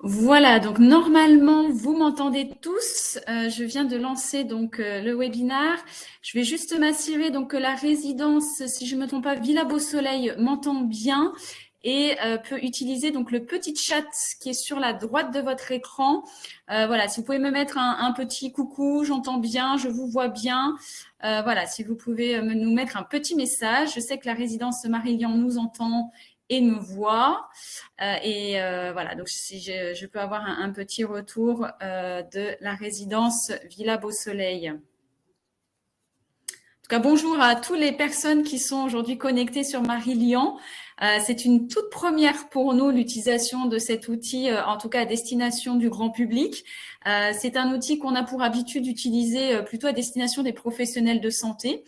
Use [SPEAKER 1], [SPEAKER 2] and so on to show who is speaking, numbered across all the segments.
[SPEAKER 1] Voilà, donc normalement, vous m'entendez tous. Je viens de lancer donc le webinaire. Je vais juste m'assurer donc que la résidence, si je ne me trompe pas, Villa Beau Soleil m'entend bien et peut utiliser donc le petit chat qui est sur la droite de votre écran. Voilà, si vous pouvez me mettre un petit coucou, j'entends bien, je vous vois bien. Voilà, si vous pouvez nous mettre un petit message. Je sais que la résidence Marie-Lian nous entend et nous voit. Voilà, donc si je peux avoir un petit retour de la résidence Villa Beau Soleil. En tout cas, bonjour à toutes les personnes qui sont aujourd'hui connectées sur Marie-Lian. C'est une toute première pour nous l'utilisation de cet outil, en tout cas à destination du grand public. C'est un outil qu'on a pour habitude d'utiliser plutôt à destination des professionnels de santé.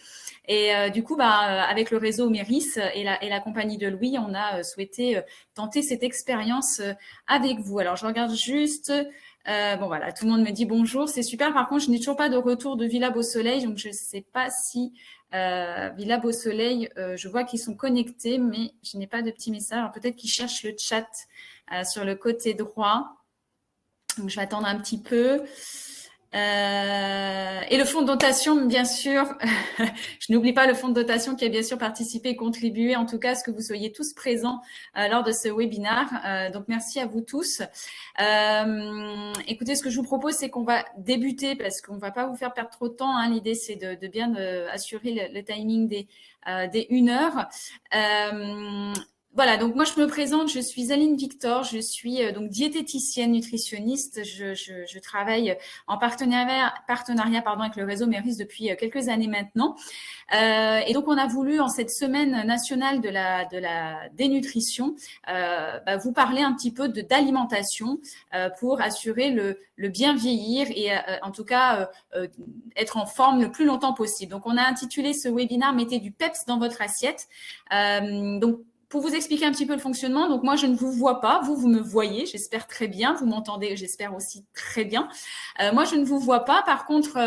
[SPEAKER 1] Et du coup, avec le réseau Méris et la compagnie de Louis, on a souhaité tenter cette expérience avec vous. Alors, je regarde juste. Bon, voilà, tout le monde me dit bonjour, c'est super. Par contre, je n'ai toujours pas de retour de Villa Beau Soleil, donc je ne sais pas si Villa Beau Soleil, je vois qu'ils sont connectés, mais je n'ai pas de petit message. Alors, peut-être qu'ils cherchent le chat sur le côté droit. Donc, je vais attendre un petit peu. Et le fonds de dotation, bien sûr, je n'oublie pas le fonds de dotation qui a bien sûr participé et contribué, en tout cas, à ce que vous soyez tous présents lors de ce webinaire. Donc, merci à vous tous. Écoutez, ce que je vous propose, c'est qu'on va débuter parce qu'on ne va pas vous faire perdre trop de temps. Hein. L'idée, c'est de bien assurer le timing des 1 heure. Voilà, donc moi je me présente, je suis Aline Victor, je suis donc diététicienne nutritionniste, je travaille en partenariat avec le réseau Méris depuis quelques années maintenant. Et donc on a voulu en cette semaine nationale de la dénutrition vous parler un petit peu d'alimentation pour assurer le bien vieillir et en tout cas être en forme le plus longtemps possible. Donc on a intitulé ce webinaire Mettez du PEPS dans votre assiette. Donc pour vous expliquer un petit peu le fonctionnement, donc moi, je ne vous vois pas. Vous me voyez, j'espère très bien. Vous m'entendez, j'espère aussi très bien. Moi, je ne vous vois pas. Par contre,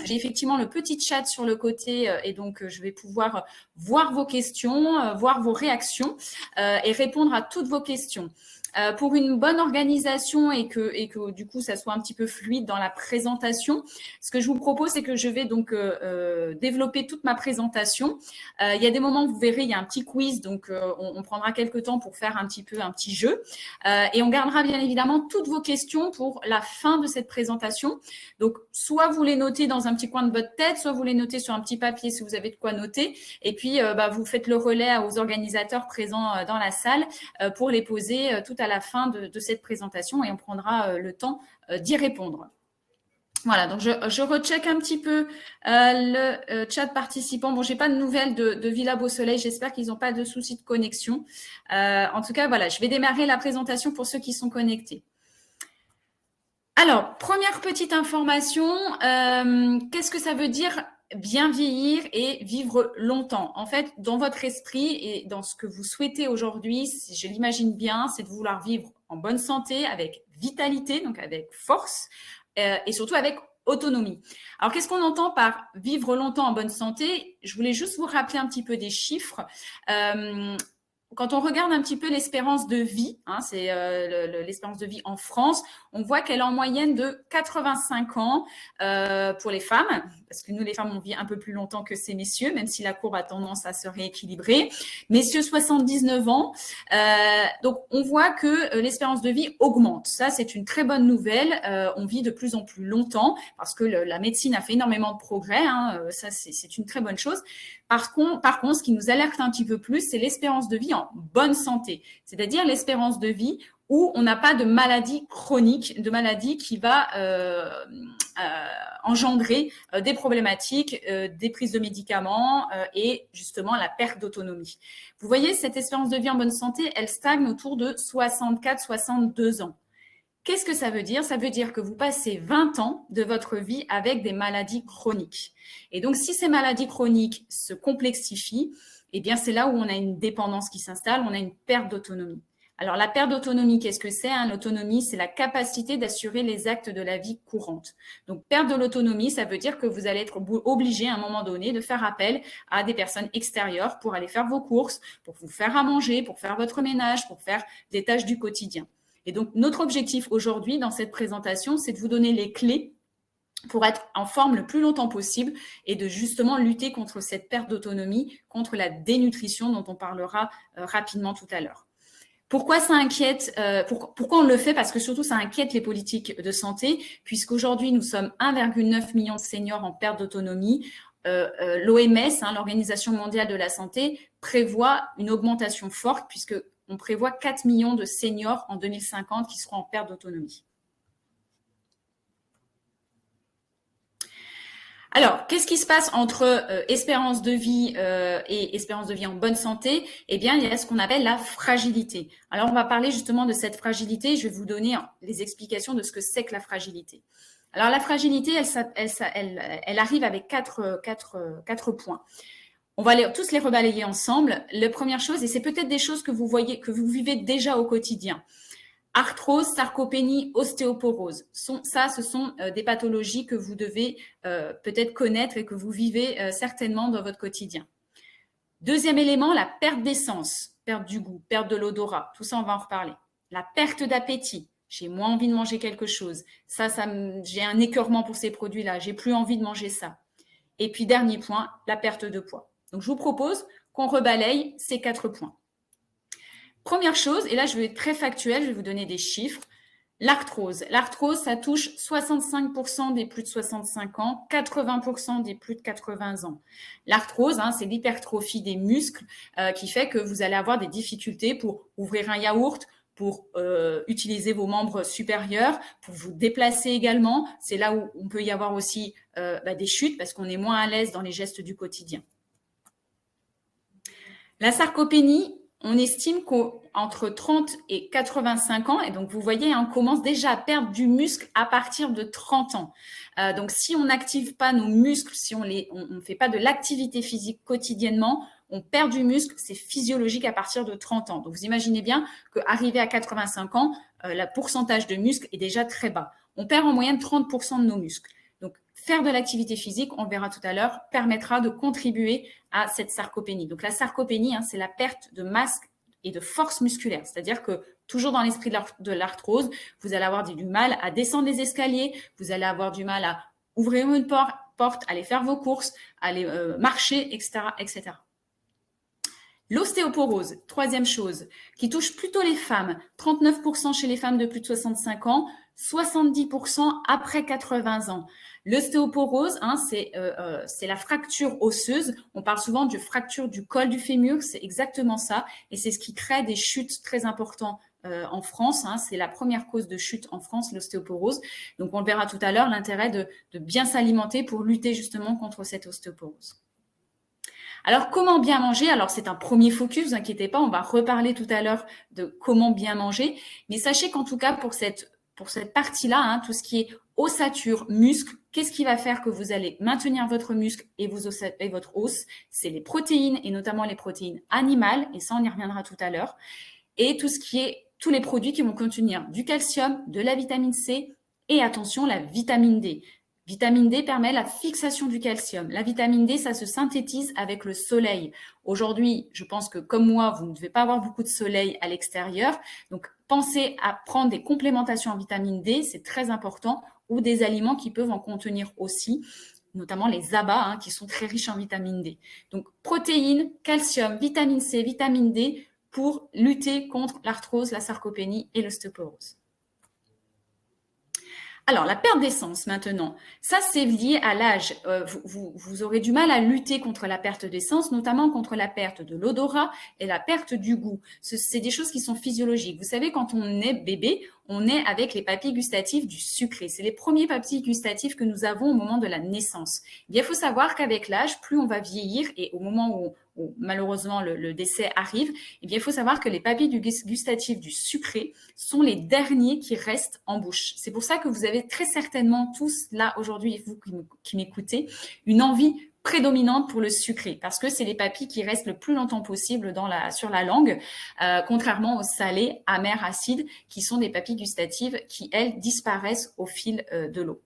[SPEAKER 1] j'ai effectivement le petit chat sur le côté et donc, je vais pouvoir voir vos questions, voir vos réactions et répondre à toutes vos questions. Pour une bonne organisation et que du coup, ça soit un petit peu fluide dans la présentation, ce que je vous propose, c'est que je vais donc développer toute ma présentation. Il y a des moments où vous verrez, il y a un petit quiz, donc on prendra quelques temps pour faire un petit jeu. Et on gardera bien évidemment toutes vos questions pour la fin de cette présentation. Donc, soit vous les notez dans un petit coin de votre tête, soit vous les notez sur un petit papier si vous avez de quoi noter. Et puis, vous faites le relais aux organisateurs présents dans la salle pour les poser tout à la fin de cette présentation et on prendra le temps d'y répondre. Voilà, donc je recheck un petit peu le chat participant. Bon, j'ai pas de nouvelles de Villa Beau Soleil. J'espère qu'ils n'ont pas de soucis de connexion. En tout cas, voilà, je vais démarrer la présentation pour ceux qui sont connectés. Alors, première petite information, qu'est-ce que ça veut dire bien vieillir et vivre longtemps? En fait, dans votre esprit et dans ce que vous souhaitez aujourd'hui, si je l'imagine bien, c'est de vouloir vivre en bonne santé, avec vitalité, donc avec force, et surtout avec autonomie. Alors, qu'est-ce qu'on entend par vivre longtemps en bonne santé? Je voulais juste vous rappeler un petit peu des chiffres. Quand on regarde un petit peu l'espérance de vie, hein, c'est l'espérance de vie en France, on voit qu'elle est en moyenne de 85 ans pour les femmes, parce que nous, les femmes, on vit un peu plus longtemps que ces messieurs, même si la courbe a tendance à se rééquilibrer. Messieurs, 79 ans. Donc, on voit que l'espérance de vie augmente. Ça, c'est une très bonne nouvelle. On vit de plus en plus longtemps parce que la médecine a fait énormément de progrès. Hein. Ça, c'est une très bonne chose. Par contre, ce qui nous alerte un petit peu plus, c'est l'espérance de vie en bonne santé, c'est-à-dire l'espérance de vie où on n'a pas de maladie chronique, de maladie qui va engendrer des problématiques, des prises de médicaments et justement la perte d'autonomie. Vous voyez, cette espérance de vie en bonne santé, elle stagne autour de 64-62 ans. Qu'est-ce que ça veut dire? Ça veut dire que vous passez 20 ans de votre vie avec des maladies chroniques. Et donc, si ces maladies chroniques se complexifient, eh bien, c'est là où on a une dépendance qui s'installe, on a une perte d'autonomie. Alors, la perte d'autonomie, qu'est-ce que c'est? L'autonomie, c'est la capacité d'assurer les actes de la vie courante. Donc, perte de l'autonomie, ça veut dire que vous allez être obligé à un moment donné de faire appel à des personnes extérieures pour aller faire vos courses, pour vous faire à manger, pour faire votre ménage, pour faire des tâches du quotidien. Et donc, notre objectif aujourd'hui dans cette présentation, c'est de vous donner les clés pour être en forme le plus longtemps possible et de justement lutter contre cette perte d'autonomie, contre la dénutrition dont on parlera rapidement tout à l'heure. Pourquoi ça inquiète pourquoi on le fait? Parce que surtout, ça inquiète les politiques de santé, puisqu'aujourd'hui, nous sommes 1,9 million de seniors en perte d'autonomie. L'OMS, l'Organisation mondiale de la santé, prévoit une augmentation forte, puisqu'on prévoit 4 millions de seniors en 2050 qui seront en perte d'autonomie. Alors, qu'est-ce qui se passe entre espérance de vie et espérance de vie en bonne santé? Eh bien, il y a ce qu'on appelle la fragilité. Alors, on va parler justement de cette fragilité. Je vais vous donner les explications de ce que c'est que la fragilité. Alors, la fragilité, elle arrive avec quatre points. On va tous les rebalayer ensemble. La première chose, et c'est peut-être des choses que vous voyez, que vous vivez déjà au quotidien. Arthrose, sarcopénie, ostéoporose. Ce sont des pathologies que vous devez peut-être connaître et que vous vivez certainement dans votre quotidien. Deuxième élément, la perte d'essence, perte du goût, perte de l'odorat. Tout ça, on va en reparler. La perte d'appétit. J'ai moins envie de manger quelque chose. J'ai un écœurement pour ces produits-là. J'ai plus envie de manger ça. Et puis, dernier point, la perte de poids. Donc, je vous propose qu'on rebalaye ces 4 points. Première chose, et là je vais être très factuel, je vais vous donner des chiffres. L'arthrose. L'arthrose, ça touche 65% des plus de 65 ans, 80% des plus de 80 ans. L'arthrose, c'est l'hypertrophie des muscles qui fait que vous allez avoir des difficultés pour ouvrir un yaourt, pour utiliser vos membres supérieurs, pour vous déplacer également. C'est là où on peut y avoir aussi des chutes parce qu'on est moins à l'aise dans les gestes du quotidien. La sarcopénie, on estime qu'entre 30 et 85 ans, et donc vous voyez, on commence déjà à perdre du muscle à partir de 30 ans. Donc si on n'active pas nos muscles, si on ne fait pas de l'activité physique quotidiennement, on perd du muscle, c'est physiologique à partir de 30 ans. Donc vous imaginez bien qu'arrivé à 85 ans, le pourcentage de muscle est déjà très bas. On perd en moyenne 30% de nos muscles. Donc, faire de l'activité physique, on le verra tout à l'heure, permettra de contribuer à cette sarcopénie. Donc, la sarcopénie, c'est la perte de masse et de force musculaire. C'est-à-dire que, toujours dans l'esprit de l'arthrose, vous allez avoir du mal à descendre les escaliers, vous allez avoir du mal à ouvrir une porte, aller faire vos courses, aller marcher, etc., etc. L'ostéoporose, troisième chose, qui touche plutôt les femmes, 39% chez les femmes de plus de 65 ans, 70% après 80 ans. L'ostéoporose, c'est la fracture osseuse. On parle souvent de fracture du col du fémur, c'est exactement ça. Et c'est ce qui crée des chutes très importantes en France. C'est la première cause de chute en France, l'ostéoporose. Donc, on le verra tout à l'heure, l'intérêt de bien s'alimenter pour lutter justement contre cette ostéoporose. Alors, comment bien manger? Alors, c'est un premier focus, ne vous inquiétez pas, on va reparler tout à l'heure de comment bien manger. Mais sachez qu'en tout cas, pour cette partie-là, tout ce qui est ossature, muscle, qu'est-ce qui va faire que vous allez maintenir votre muscle et votre os? C'est les protéines, et notamment les protéines animales, et ça, on y reviendra tout à l'heure. Et tous les produits qui vont contenir du calcium, de la vitamine C, et attention, la vitamine D. Vitamine D permet la fixation du calcium. La vitamine D, ça se synthétise avec le soleil. Aujourd'hui, je pense que comme moi, vous ne devez pas avoir beaucoup de soleil à l'extérieur. Donc, pensez à prendre des complémentations en vitamine D, c'est très important, ou des aliments qui peuvent en contenir aussi, notamment les abats, qui sont très riches en vitamine D. Donc, protéines, calcium, vitamine C, vitamine D pour lutter contre l'arthrose, la sarcopénie et l'ostéoporose. Alors, la perte d'essence maintenant, ça c'est lié à l'âge. Vous aurez du mal à lutter contre la perte d'essence, notamment contre la perte de l'odorat et la perte du goût. C'est des choses qui sont physiologiques. Vous savez, quand on est bébé, on est avec les papilles gustatives du sucré. C'est les premiers papilles gustatifs que nous avons au moment de la naissance. Il faut savoir qu'avec l'âge, plus on va vieillir et au moment où malheureusement le décès arrive, il faut savoir que les papilles gustatives du sucré sont les derniers qui restent en bouche. C'est pour ça que vous avez très certainement tous là aujourd'hui, vous qui m'écoutez, une envie prédominante pour le sucré parce que c'est les papilles qui restent le plus longtemps possible sur la langue, contrairement aux salés, amers, acides, qui sont des papilles gustatives qui, elles, disparaissent au fil de l'eau.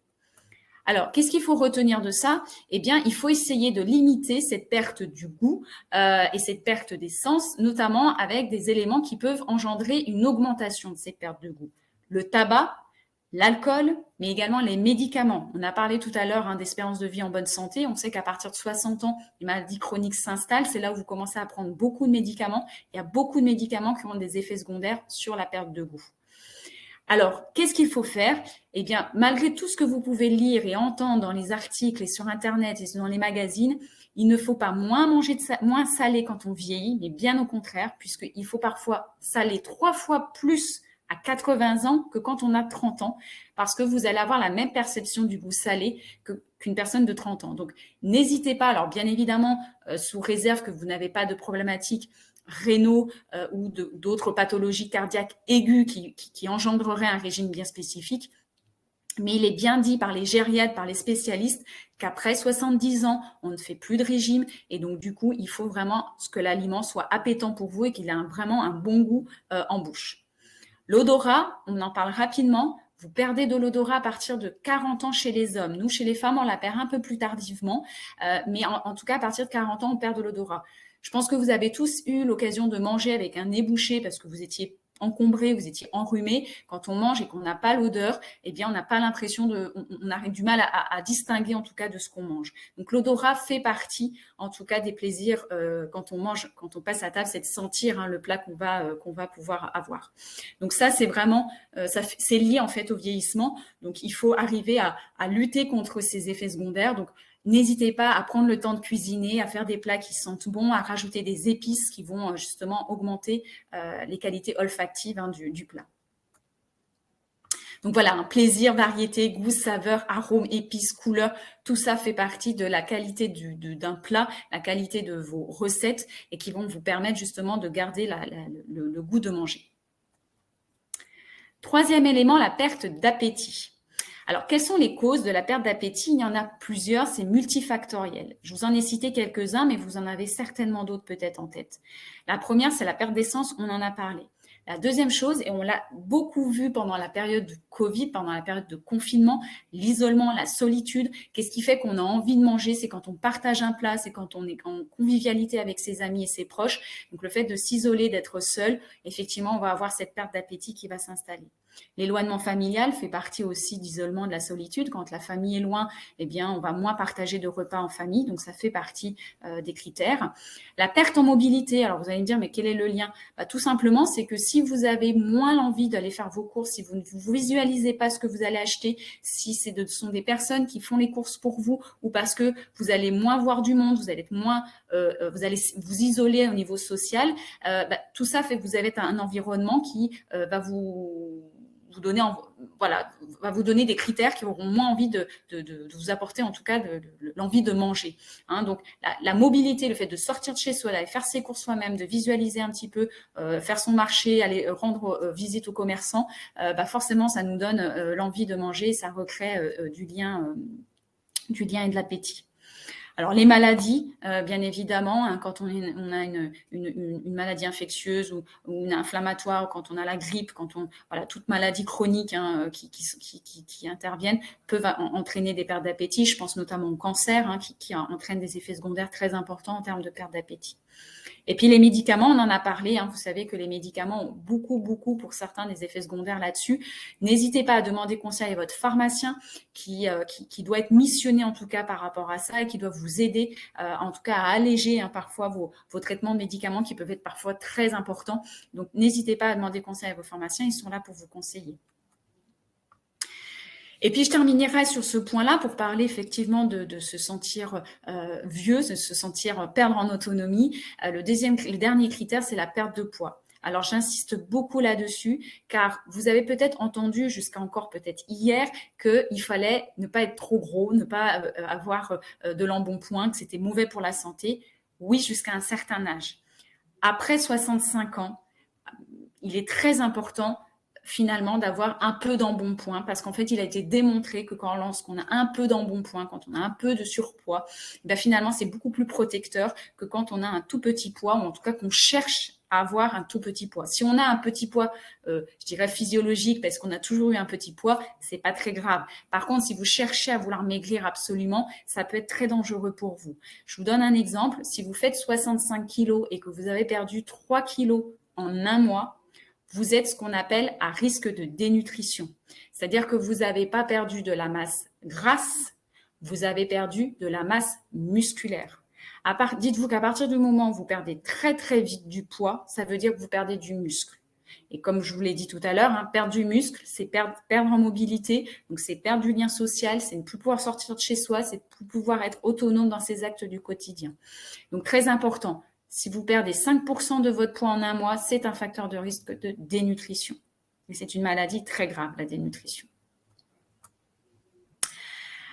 [SPEAKER 1] Alors, qu'est-ce qu'il faut retenir de ça? Eh bien, il faut essayer de limiter cette perte du goût et cette perte des sens, notamment avec des éléments qui peuvent engendrer une augmentation de cette perte de goût. Le tabac, l'alcool, mais également les médicaments. On a parlé tout à l'heure d'espérance de vie en bonne santé. On sait qu'à partir de 60 ans, les maladies chroniques s'installent. C'est là où vous commencez à prendre beaucoup de médicaments. Il y a beaucoup de médicaments qui ont des effets secondaires sur la perte de goût. Alors, qu'est-ce qu'il faut faire? Eh bien, malgré tout ce que vous pouvez lire et entendre dans les articles et sur Internet et dans les magazines, il ne faut pas moins salé quand on vieillit, mais bien au contraire, puisqu'il faut parfois saler 3 fois plus à 80 ans que quand on a 30 ans, parce que vous allez avoir la même perception du goût salé qu'une personne de 30 ans. Donc, n'hésitez pas, alors bien évidemment, sous réserve que vous n'avez pas de problématiques rénaux ou d'autres pathologies cardiaques aiguës qui engendreraient un régime bien spécifique. Mais il est bien dit par les gériatres, par les spécialistes, qu'après 70 ans, on ne fait plus de régime. Et donc, du coup, il faut vraiment que l'aliment soit appétant pour vous et qu'il ait vraiment un bon goût en bouche. L'odorat, on en parle rapidement. Vous perdez de l'odorat à partir de 40 ans chez les hommes. Nous, chez les femmes, on la perd un peu plus tardivement. Mais en tout cas, à partir de 40 ans, on perd de l'odorat. Je pense que vous avez tous eu l'occasion de manger avec un nez bouché parce que vous étiez encombré, vous étiez enrhumé. Quand on mange et qu'on n'a pas l'odeur, eh bien, on n'a pas l'impression on a du mal à distinguer en tout cas de ce qu'on mange. Donc, l'odorat fait partie, en tout cas, des plaisirs quand on mange, quand on passe à table, c'est de sentir le plat qu'on va pouvoir avoir. Donc, ça, c'est vraiment, c'est lié en fait au vieillissement. Donc, il faut arriver à lutter contre ces effets secondaires. Donc, n'hésitez pas à prendre le temps de cuisiner, à faire des plats qui sentent bon, à rajouter des épices qui vont justement augmenter les qualités olfactives du plat. Donc voilà, plaisir, variété, goût, saveur, arôme, épices, couleur, tout ça fait partie de la qualité d'un plat, la qualité de vos recettes et qui vont vous permettre justement de garder le goût de manger. Troisième élément, la perte d'appétit. Alors, quelles sont les causes de la perte d'appétit? Il y en a plusieurs, c'est multifactoriel. Je vous en ai cité quelques-uns, mais vous en avez certainement d'autres peut-être en tête. La première, c'est la perte d'essence, on en a parlé. La deuxième chose, et on l'a beaucoup vu pendant la période de Covid, pendant la période de confinement, l'isolement, la solitude. Qu'est-ce qui fait qu'on a envie de manger? C'est quand on partage un plat, c'est quand on est en convivialité avec ses amis et ses proches. Donc, le fait de s'isoler, d'être seul, effectivement, on va avoir cette perte d'appétit qui va s'installer. L'éloignement familial fait partie aussi d'isolement, de la solitude. Quand la famille est loin, eh bien, on va moins partager de repas en famille. Donc, ça fait partie des critères. La perte en mobilité. Alors, vous allez me dire, mais quel est le lien? Tout simplement, c'est que si vous avez moins l'envie d'aller faire vos courses, si vous ne vous visualisez pas ce que vous allez acheter, si ce sont des personnes qui font les courses pour vous ou parce que vous allez moins voir du monde, vous allez être moins, vous allez vous isoler au niveau social, tout ça fait que vous avez un environnement qui va vous donner, va vous donner des critères qui auront moins envie de vous apporter, en tout cas, l'envie de manger. Donc, la mobilité, le fait de sortir de chez soi, d'aller faire ses courses soi-même, de visualiser un petit peu, faire son marché, aller rendre visite aux commerçants, forcément, ça nous donne l'envie de manger, ça recrée du lien et de l'appétit. Alors, les maladies, bien évidemment, quand on a une maladie infectieuse ou une inflammatoire, quand on a la grippe, toute maladie chronique qui interviennent peuvent entraîner des pertes d'appétit. Je pense notamment au cancer qui entraîne des effets secondaires très importants en termes de perte d'appétit. Et puis les médicaments, on en a parlé, vous savez que les médicaments ont beaucoup pour certains des effets secondaires là-dessus. N'hésitez pas à demander conseil à votre pharmacien qui doit être missionné en tout cas par rapport à ça et qui doit vous aider en tout cas à alléger parfois vos traitements de médicaments qui peuvent être parfois très importants. Donc n'hésitez pas à demander conseil à vos pharmaciens, ils sont là pour vous conseiller. Et puis, je terminerai sur ce point-là pour parler effectivement de se sentir vieux, de se sentir perdre en autonomie. Le dernier critère, c'est la perte de poids. Alors, j'insiste beaucoup là-dessus, car vous avez peut-être entendu jusqu'à encore peut-être hier qu'il fallait ne pas être trop gros, ne pas avoir de l'embonpoint, que c'était mauvais pour la santé. Oui, jusqu'à un certain âge. Après 65 ans, il est très important finalement d'avoir un peu d'embonpoint parce qu'en fait, il a été démontré que lorsqu'on a un peu d'embonpoint, quand on a un peu de surpoids, finalement, c'est beaucoup plus protecteur que quand on a un tout petit poids ou en tout cas qu'on cherche avoir un tout petit poids. Si on a un petit poids, je dirais physiologique, parce qu'on a toujours eu un petit poids, c'est pas très grave. Par contre, si vous cherchez à vouloir maigrir absolument, ça peut être très dangereux pour vous. Je vous donne un exemple. Si vous faites 65 kilos et que vous avez perdu 3 kilos en un mois, vous êtes ce qu'on appelle à risque de dénutrition. C'est-à-dire que vous n'avez pas perdu de la masse grasse, vous avez perdu de la masse musculaire. Dites-vous qu'à partir du moment où vous perdez très très vite du poids, ça veut dire que vous perdez du muscle. Et comme je vous l'ai dit tout à l'heure, perdre du muscle, c'est perdre en mobilité, donc c'est perdre du lien social, c'est ne plus pouvoir sortir de chez soi, c'est ne plus pouvoir être autonome dans ses actes du quotidien. Donc très important, si vous perdez 5% de votre poids en un mois, c'est un facteur de risque de dénutrition. Et c'est une maladie très grave, la dénutrition.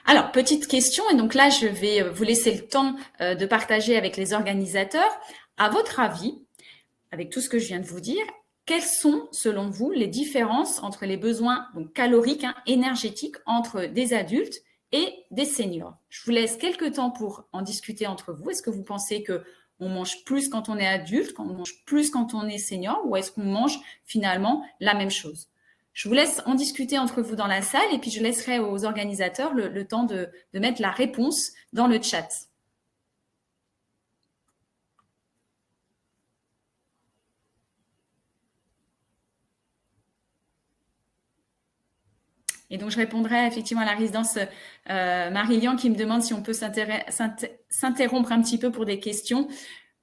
[SPEAKER 1] Alors, petite question, et donc là, je vais vous laisser le temps de partager avec les organisateurs. À votre avis, avec tout ce que je viens de vous dire, quelles sont, selon vous, les différences entre les besoins donc, caloriques, énergétiques, entre des adultes et des seniors? Je vous laisse quelques temps pour en discuter entre vous. Est-ce que vous pensez qu'on mange plus quand on est adulte, qu'on mange plus quand on est senior, ou est-ce qu'on mange finalement la même chose? Je vous laisse en discuter entre vous dans la salle et puis je laisserai aux organisateurs le temps de mettre la réponse dans le chat. Et donc, je répondrai effectivement à la résidence Marie-Lian qui me demande si on peut s'interrompre un petit peu pour des questions.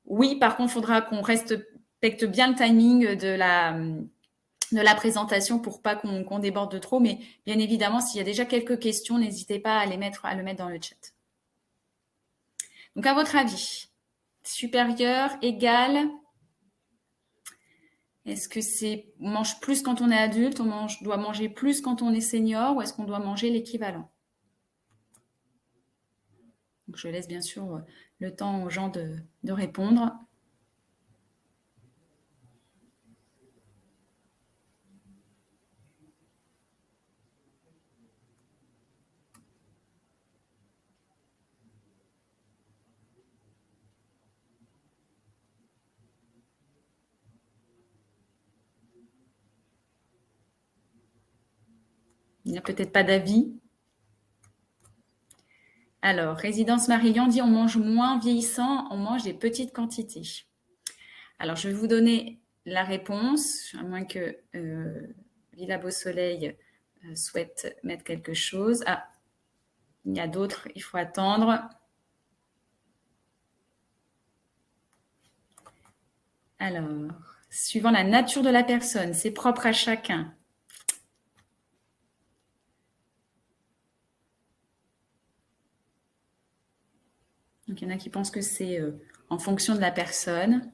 [SPEAKER 1] Oui, par contre, il faudra qu'on respecte bien le timing de la présentation pour pas qu'on déborde de trop. Mais bien évidemment, s'il y a déjà quelques questions, n'hésitez pas à le mettre dans le chat. Donc, à votre avis, supérieur, égal? Est-ce que on mange plus quand on est adulte, doit manger plus quand on est senior, ou est-ce qu'on doit manger l'équivalent? Donc, je laisse bien sûr le temps aux gens de répondre. Il n'y a peut-être pas d'avis. Alors, résidence Marie-Lian dit on mange moins vieillissant, on mange des petites quantités. Alors, je vais vous donner la réponse, à moins que Villa Beau Soleil souhaite mettre quelque chose. Ah, il y a d'autres, il faut attendre. Alors, suivant la nature de la personne, c'est propre à chacun. Donc, il y en a qui pensent que c'est en fonction de la personne.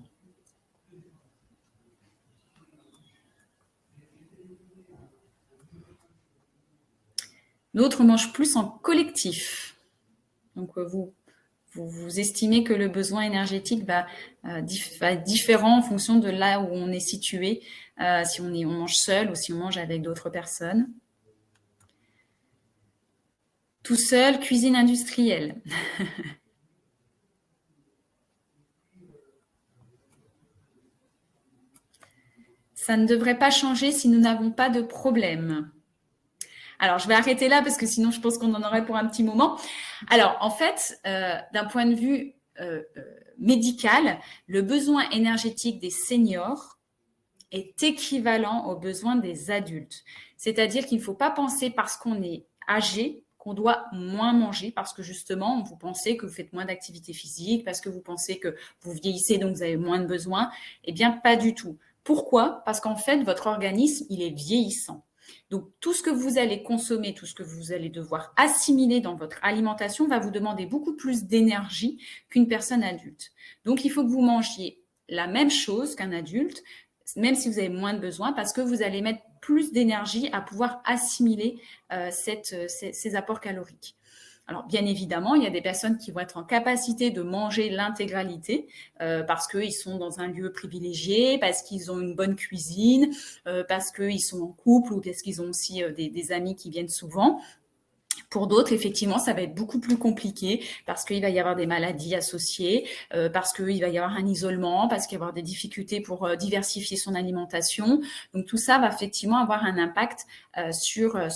[SPEAKER 1] D'autres mangent plus en collectif. Donc, vous estimez que le besoin énergétique va être différent en fonction de là où on est situé, si on mange seul ou si on mange avec d'autres personnes. Tout seul, cuisine industrielle. Ça ne devrait pas changer si nous n'avons pas de problème. Alors, je vais arrêter là parce que sinon, je pense qu'on en aurait pour un petit moment. Alors, en fait, d'un point de vue médical, le besoin énergétique des seniors est équivalent aux besoins des adultes. C'est-à-dire qu'il ne faut pas penser parce qu'on est âgé qu'on doit moins manger parce que justement, vous pensez que vous faites moins d'activité physique, parce que vous pensez que vous vieillissez, donc vous avez moins de besoins. Eh bien, pas du tout. Pourquoi? Parce qu'en fait, votre organisme, il est vieillissant. Donc, tout ce que vous allez consommer, tout ce que vous allez devoir assimiler dans votre alimentation va vous demander beaucoup plus d'énergie qu'une personne adulte. Donc, il faut que vous mangiez la même chose qu'un adulte, même si vous avez moins de besoins, parce que vous allez mettre plus d'énergie à pouvoir assimiler ces apports caloriques. Alors, bien évidemment, il y a des personnes qui vont être en capacité de manger l'intégralité parce qu'ils sont dans un lieu privilégié, parce qu'ils ont une bonne cuisine, parce qu'ils sont en couple ou parce qu'ils ont aussi des amis qui viennent souvent. Pour d'autres, effectivement, ça va être beaucoup plus compliqué parce qu'il va y avoir des maladies associées, parce qu'il va y avoir un isolement, parce qu'il va y avoir des difficultés pour diversifier son alimentation. Donc, tout ça va effectivement avoir un impact sur la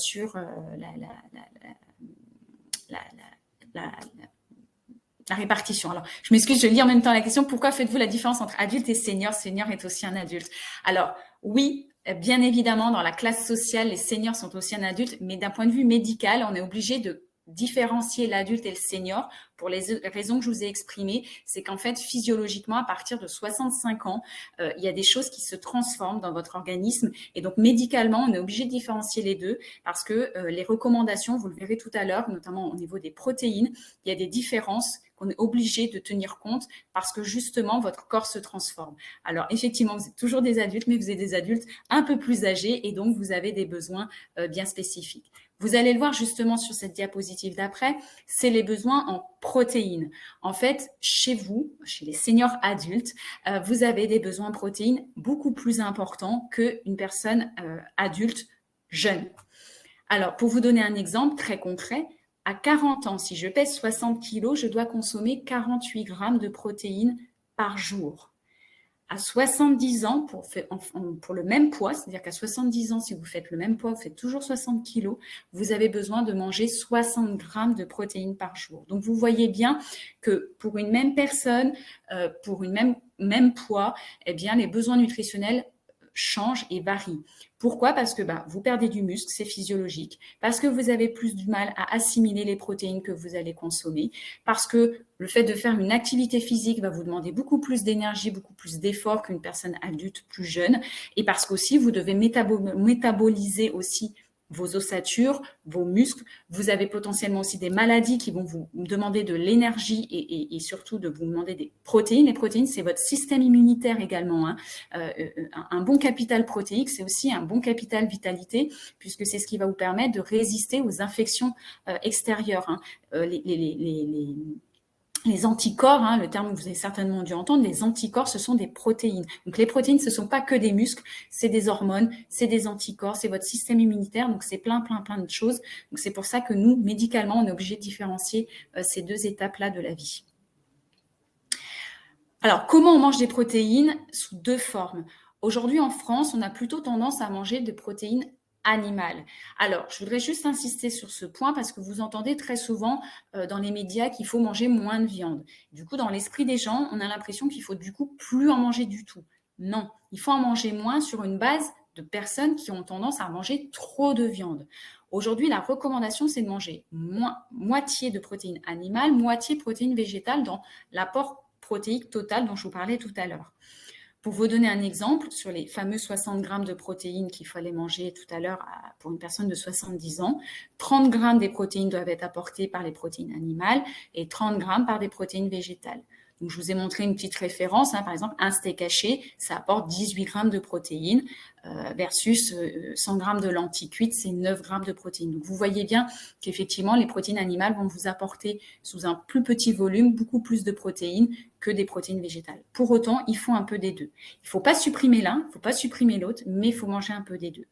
[SPEAKER 1] répartition. Alors, je m'excuse, je lis en même temps la question. Pourquoi faites-vous la différence entre adulte et senior? Senior est aussi un adulte. Alors, oui, bien évidemment, dans la classe sociale, les seniors sont aussi un adulte, mais d'un point de vue médical, on est obligé de différencier l'adulte et le senior pour les raisons que je vous ai exprimées. C'est qu'en fait, physiologiquement, à partir de 65 ans, il y a des choses qui se transforment dans votre organisme. Et donc, médicalement, on est obligé de différencier les deux parce que les recommandations, vous le verrez tout à l'heure, notamment au niveau des protéines, il y a des différences qu'on est obligé de tenir compte parce que justement, votre corps se transforme. Alors, effectivement, vous êtes toujours des adultes, mais vous êtes des adultes un peu plus âgés et donc vous avez des besoins bien spécifiques. Vous allez le voir justement sur cette diapositive d'après, c'est les besoins en protéines. En fait, chez vous, chez les seniors adultes, vous avez des besoins en protéines beaucoup plus importants qu'une personne adulte jeune. Alors, pour vous donner un exemple très concret, à 40 ans, si je pèse 60 kg, je dois consommer 48 grammes de protéines par jour. À 70 ans, pour le même poids, c'est-à-dire qu'à 70 ans, si vous faites le même poids, vous faites toujours 60 kg, vous avez besoin de manger 60 grammes de protéines par jour. Donc, vous voyez bien que pour une même personne, pour une même poids, eh bien, les besoins nutritionnels changent et varient. Pourquoi? Parce que vous perdez du muscle, c'est physiologique. Parce que vous avez plus du mal à assimiler les protéines que vous allez consommer. Parce que le fait de faire une activité physique va vous demander beaucoup plus d'énergie, beaucoup plus d'efforts qu'une personne adulte plus jeune. Et parce qu'aussi, vous devez métaboliser aussi vos ossatures, vos muscles. Vous avez potentiellement aussi des maladies qui vont vous demander de l'énergie et surtout de vous demander des protéines. Les protéines, c'est votre système immunitaire également. Hein. Un bon capital protéique, c'est aussi un bon capital vitalité, puisque c'est ce qui va vous permettre de résister aux infections extérieures. Hein. Les anticorps, hein, le terme que vous avez certainement dû entendre, les anticorps, ce sont des protéines. Donc, les protéines, ce ne sont pas que des muscles, c'est des hormones, c'est des anticorps, c'est votre système immunitaire, donc c'est plein de choses. Donc, c'est pour ça que nous, médicalement, on est obligé de différencier ces deux étapes-là de la vie. Alors, comment on mange des protéines? Sous deux formes. Aujourd'hui, en France, on a plutôt tendance à manger des protéines animal. Alors, je voudrais juste insister sur ce point parce que vous entendez très souvent dans les médias qu'il faut manger moins de viande. Du coup, dans l'esprit des gens, on a l'impression qu'il faut du coup plus en manger du tout. Non, il faut en manger moins sur une base de personnes qui ont tendance à manger trop de viande. Aujourd'hui, la recommandation, c'est de manger moitié de protéines animales, moitié de protéines végétales dans l'apport protéique total dont je vous parlais tout à l'heure. Pour vous donner un exemple, sur les fameux 60 grammes de protéines qu'il fallait manger tout à l'heure pour une personne de 70 ans, 30 grammes des protéines doivent être apportées par les protéines animales et 30 grammes par des protéines végétales. Donc, je vous ai montré une petite référence. Hein, par exemple, un steak haché, ça apporte 18 grammes de protéines versus 100 grammes de lentilles cuites, c'est 9 grammes de protéines. Donc, vous voyez bien qu'effectivement, les protéines animales vont vous apporter sous un plus petit volume beaucoup plus de protéines que des protéines végétales. Pour autant, il faut un peu des deux. Il ne faut pas supprimer l'un, il ne faut pas supprimer l'autre, mais il faut manger un peu des deux.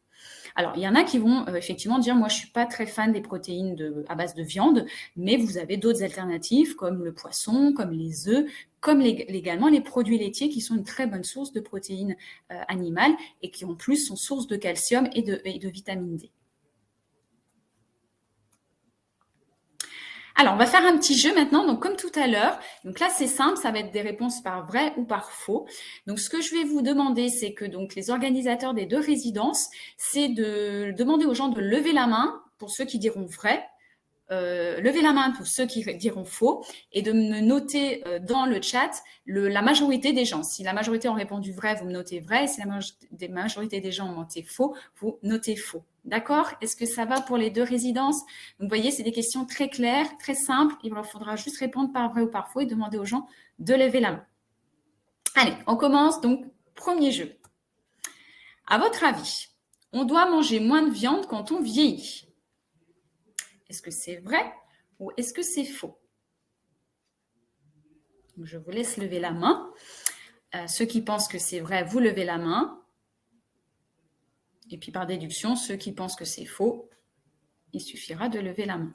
[SPEAKER 1] Alors, il y en a qui vont effectivement dire, moi, je ne suis pas très fan des protéines à base de viande, mais vous avez d'autres alternatives comme le poisson, comme les œufs, comme également les produits laitiers qui sont une très bonne source de protéines animales et qui en plus sont source de calcium et de vitamine D. Alors, on va faire un petit jeu maintenant. Donc, comme tout à l'heure, donc là, c'est simple, ça va être des réponses par vrai ou par faux. Donc, ce que je vais vous demander, c'est que donc les organisateurs des deux résidences, c'est de demander aux gens de lever la main pour ceux qui diront vrai, lever la main pour ceux qui diront faux et de me noter dans le chat la majorité des gens. Si la majorité ont répondu vrai, vous me notez vrai. Et si la majorité des gens ont noté faux, vous notez faux. D'accord? Est-ce que ça va pour les deux résidences? Donc, vous voyez, c'est des questions très claires, très simples. Il leur faudra juste répondre par vrai ou par faux et demander aux gens de lever la main. Allez, on commence. Donc, premier jeu. À votre avis, on doit manger moins de viande quand on vieillit? Est-ce que c'est vrai ou est-ce que c'est faux? Donc, je vous laisse lever la main. Ceux qui pensent que c'est vrai, vous levez la main. Et puis par déduction, ceux qui pensent que c'est faux, il suffira de lever la main.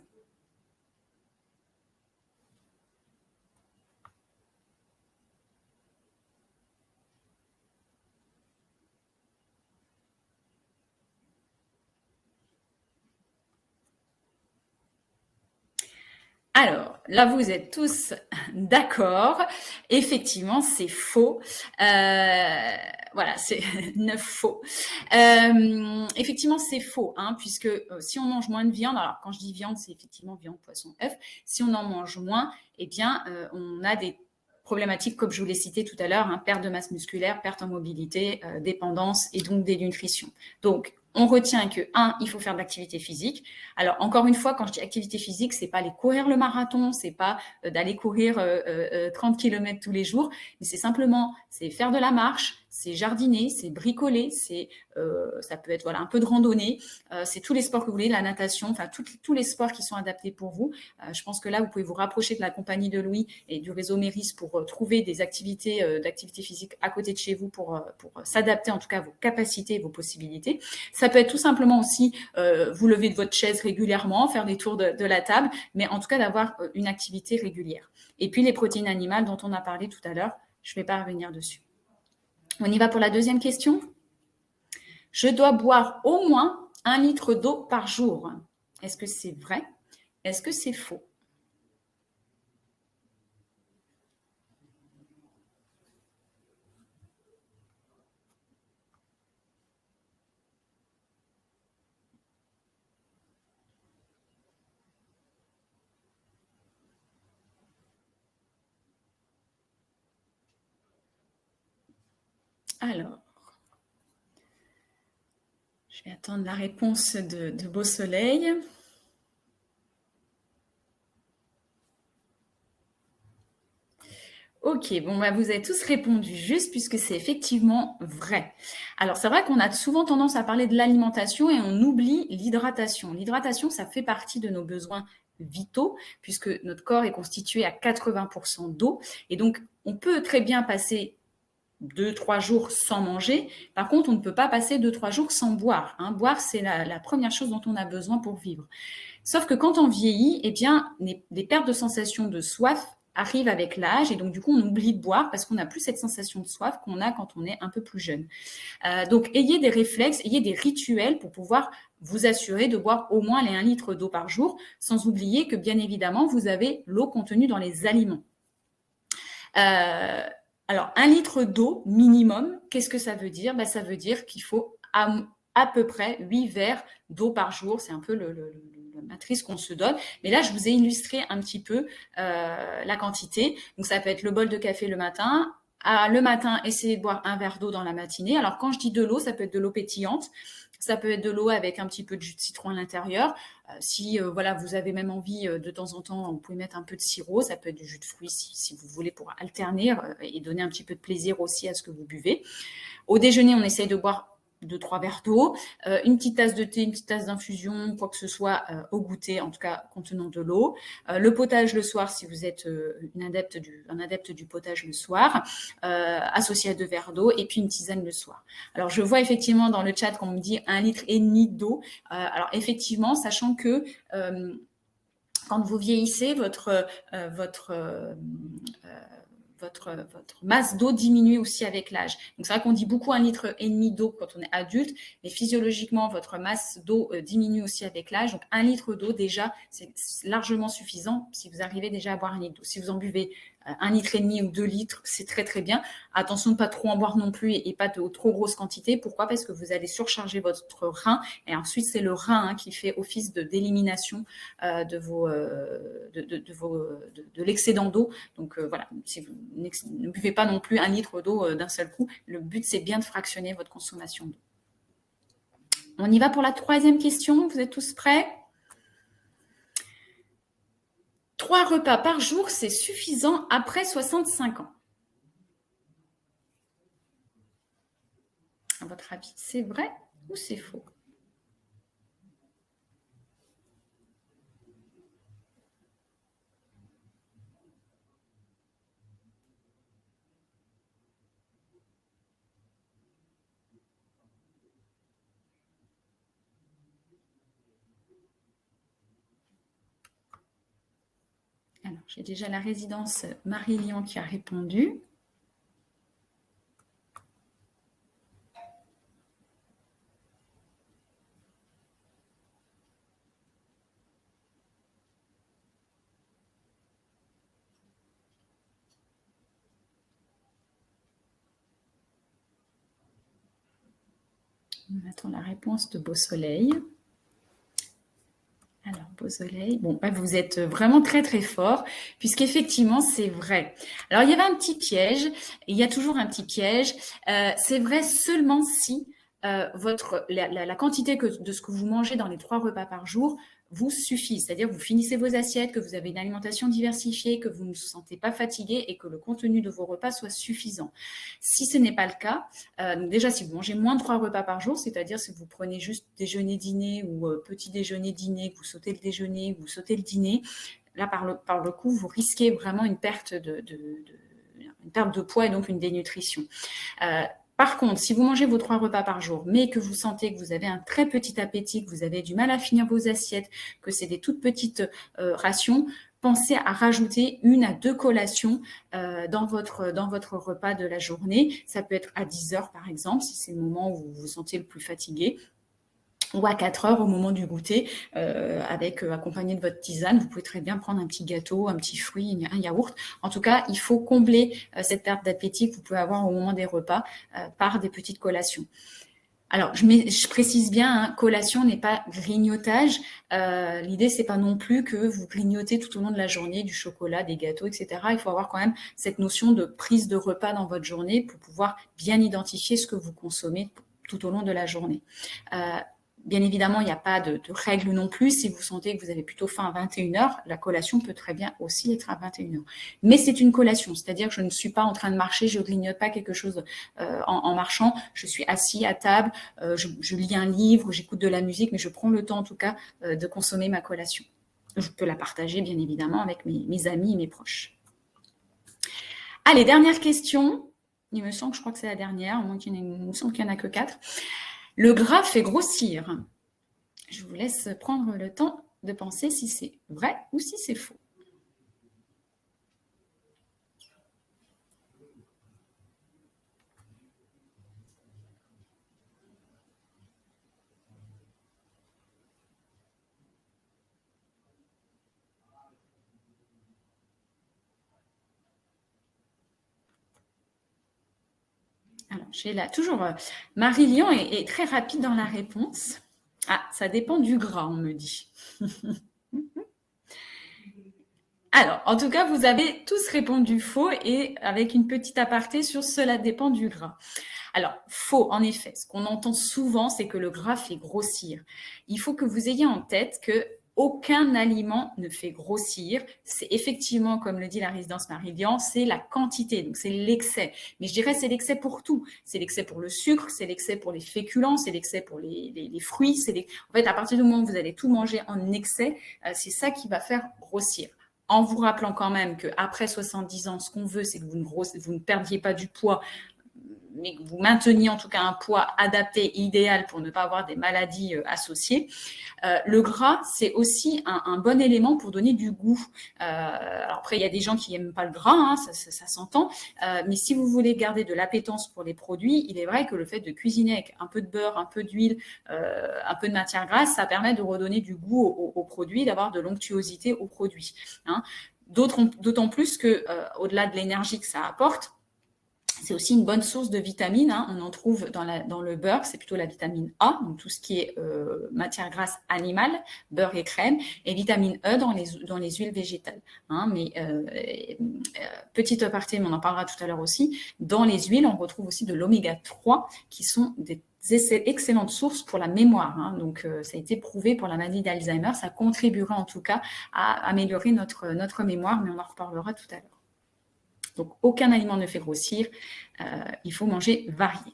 [SPEAKER 1] Alors, là, vous êtes tous d'accord. Effectivement, c'est faux. Voilà, c'est 9 faux. Effectivement, c'est faux, hein, puisque si on mange moins de viande, alors quand je dis viande, c'est effectivement viande, poisson, œuf. Si on en mange moins, eh bien, on a des problématiques, comme je vous l'ai cité tout à l'heure, hein, perte de masse musculaire, perte en mobilité, dépendance et donc dénutrition. Donc, on retient que, il faut faire de l'activité physique. Alors, encore une fois, quand je dis activité physique, c'est pas aller courir le marathon, c'est pas d'aller courir 30 km tous les jours, mais c'est simplement, c'est faire de la marche, c'est jardiner, c'est bricoler, ça peut être voilà un peu de randonnée, c'est tous les sports que vous voulez, la natation, enfin tous les sports qui sont adaptés pour vous. Je pense que là, vous pouvez vous rapprocher de la compagnie de Louis et du réseau Méris pour trouver des activités d'activité physique à côté de chez vous pour s'adapter en tout cas à vos capacités et vos possibilités. Ça peut être tout simplement aussi vous lever de votre chaise régulièrement, faire des tours de la table, mais en tout cas d'avoir une activité régulière. Et puis les protéines animales dont on a parlé tout à l'heure, je ne vais pas revenir dessus. On y va pour la deuxième question. Je dois boire au moins 1 litre d'eau par jour. Est-ce que c'est vrai? Est-ce que c'est faux? Alors, je vais attendre la réponse de Beau Soleil. Ok, bon, bah, vous avez tous répondu juste puisque c'est effectivement vrai. Alors, c'est vrai qu'on a souvent tendance à parler de l'alimentation et on oublie l'hydratation. L'hydratation, ça fait partie de nos besoins vitaux puisque notre corps est constitué à 80% d'eau. Et donc, on peut très bien passer 2-3 jours sans manger. Par contre, on ne peut pas passer 2-3 jours sans boire, hein. Boire, c'est la première chose dont on a besoin pour vivre. Sauf que quand on vieillit, eh bien, les pertes de sensation de soif arrivent avec l'âge et donc du coup on oublie de boire parce qu'on n'a plus cette sensation de soif qu'on a quand on est un peu plus jeune. Donc ayez des réflexes, ayez des rituels pour pouvoir vous assurer de boire au moins les 1 litre d'eau par jour, sans oublier que bien évidemment vous avez l'eau contenue dans les aliments. Alors 1 litre d'eau minimum, qu'est-ce que ça veut dire? Ça veut dire qu'il faut à peu près 8 verres d'eau par jour. C'est un peu la matrice qu'on se donne. Mais là, je vous ai illustré un petit peu la quantité. Donc, ça peut être le bol de café le matin. Le matin, essayez de boire un verre d'eau dans la matinée. Alors, quand je dis de l'eau, ça peut être de l'eau pétillante. Ça peut être de l'eau avec un petit peu de jus de citron à l'intérieur. Si voilà, vous avez même envie de temps en temps, vous pouvez mettre un peu de sirop. Ça peut être du jus de fruits si vous voulez pour alterner et donner un petit peu de plaisir aussi à ce que vous buvez. Au déjeuner, on essaye de boire 2-3 verres d'eau, une petite tasse de thé, une petite tasse d'infusion, quoi que ce soit au goûter, en tout cas contenant de l'eau. Le potage le soir, si vous êtes un adepte du potage le soir, associé à 2 verres d'eau, et puis une tisane le soir. Alors je vois effectivement dans le chat qu'on me dit 1,5 litre d'eau. Alors effectivement, sachant que quand vous vieillissez, votre masse d'eau diminue aussi avec l'âge. Donc c'est vrai qu'on dit beaucoup 1,5 litre d'eau quand on est adulte, mais physiologiquement, votre masse d'eau diminue aussi avec l'âge. Donc 1 litre d'eau, déjà, c'est largement suffisant si vous arrivez déjà à boire 1 litre d'eau. Si vous en buvez 1,5 litre ou 2 litres, c'est très très bien. Attention de ne pas trop en boire non plus et pas de trop grosses quantités. Pourquoi? Parce que vous allez surcharger votre rein et ensuite c'est le rein qui fait office d'élimination de l'excédent d'eau. Donc voilà, si vous ne buvez pas non plus 1 litre d'eau d'un seul coup, le but c'est bien de fractionner votre consommation d'eau. On y va pour la troisième question, vous êtes tous prêts? 3 repas par jour, c'est suffisant après 65 ans. À votre avis, c'est vrai ou c'est faux? Alors, j'ai déjà la résidence Marie-Lyon qui a répondu. On attend la réponse de Beau Soleil. Alors, Beau Soleil, bon, vous êtes vraiment très très fort, puisqu'effectivement, c'est vrai. Alors, il y avait un petit piège, et il y a toujours un petit piège. C'est vrai seulement si la quantité de ce que vous mangez dans les 3 repas par jour vous suffit. C'est-à-dire que vous finissez vos assiettes, que vous avez une alimentation diversifiée, que vous ne vous sentez pas fatigué et que le contenu de vos repas soit suffisant. Si ce n'est pas le cas, donc déjà, si vous mangez moins de 3 repas par jour, c'est-à-dire si vous prenez juste déjeuner-dîner ou petit déjeuner-dîner, que vous sautez le déjeuner, que vous sautez le dîner, là, par le coup, vous risquez vraiment une perte de poids et donc une dénutrition. Par contre, si vous mangez vos 3 repas par jour, mais que vous sentez que vous avez un très petit appétit, que vous avez du mal à finir vos assiettes, que c'est des toutes petites rations, pensez à rajouter 1 à 2 collations dans votre repas de la journée. Ça peut être à 10 heures, par exemple, si c'est le moment où vous vous sentez le plus fatigué, ou à 4 heures au moment du goûter, accompagné de votre tisane. Vous pouvez très bien prendre un petit gâteau, un petit fruit, un yaourt. En tout cas, il faut combler cette perte d'appétit que vous pouvez avoir au moment des repas par des petites collations. Alors, je précise bien, hein, collation n'est pas grignotage. L'idée, c'est pas non plus que vous grignotez tout au long de la journée du chocolat, des gâteaux, etc. Il faut avoir quand même cette notion de prise de repas dans votre journée pour pouvoir bien identifier ce que vous consommez tout au long de la journée. Bien évidemment, il n'y a pas de règle non plus. Si vous sentez que vous avez plutôt faim à 21 heures, la collation peut très bien aussi être à 21 heures. Mais c'est une collation, c'est-à-dire que je ne suis pas en train de marcher, je ne grignote pas quelque chose en marchant. Je suis assis à table, je lis un livre, j'écoute de la musique, mais je prends le temps en tout cas de consommer ma collation. Je peux la partager bien évidemment avec mes amis et mes proches. Allez, dernière question. Il me semble que je crois que c'est la dernière, au moins il me semble qu'il n'y en a que 4. Le gras fait grossir. Je vous laisse prendre le temps de penser si c'est vrai ou si c'est faux. Alors, j'ai là toujours Marie-Lyon est très rapide dans la réponse. Ah, ça dépend du gras, on me dit. Alors, en tout cas, vous avez tous répondu faux et avec une petite aparté sur cela dépend du gras. Alors, faux, en effet. Ce qu'on entend souvent, c'est que le gras fait grossir. Il faut que vous ayez en tête que aucun aliment ne fait grossir. C'est effectivement, comme le dit la résidence Marie-Lyon, c'est la quantité, donc c'est l'excès. Mais je dirais c'est l'excès pour tout. C'est l'excès pour le sucre, c'est l'excès pour les féculents, c'est l'excès pour les fruits. En fait, à partir du moment où vous allez tout manger en excès, c'est ça qui va faire grossir. En vous rappelant quand même qu'après 70 ans, ce qu'on veut, c'est que vous ne perdiez pas du poids, mais que vous mainteniez en tout cas un poids adapté, idéal pour ne pas avoir des maladies associées. Le gras, c'est aussi un bon élément pour donner du goût. Alors après, il y a des gens qui n'aiment pas le gras, hein, ça s'entend, mais si vous voulez garder de l'appétence pour les produits, il est vrai que le fait de cuisiner avec un peu de beurre, un peu d'huile, un peu de matière grasse, ça permet de redonner du goût aux produits, d'avoir de l'onctuosité aux produits. Hein. D'autant plus que, au-delà de l'énergie que ça apporte, c'est aussi une bonne source de vitamines. Hein. On en trouve dans le beurre, c'est plutôt la vitamine A, donc tout ce qui est matière grasse animale, beurre et crème, et vitamine E dans les huiles végétales. Hein. Mais petite aparté, mais on en parlera tout à l'heure aussi, dans les huiles, on retrouve aussi de l'oméga 3 qui sont des excellentes sources pour la mémoire. Hein. Donc, ça a été prouvé pour la maladie d'Alzheimer. Ça contribuera en tout cas à améliorer notre mémoire, mais on en reparlera tout à l'heure. Donc, aucun aliment ne fait grossir. Il faut manger varié.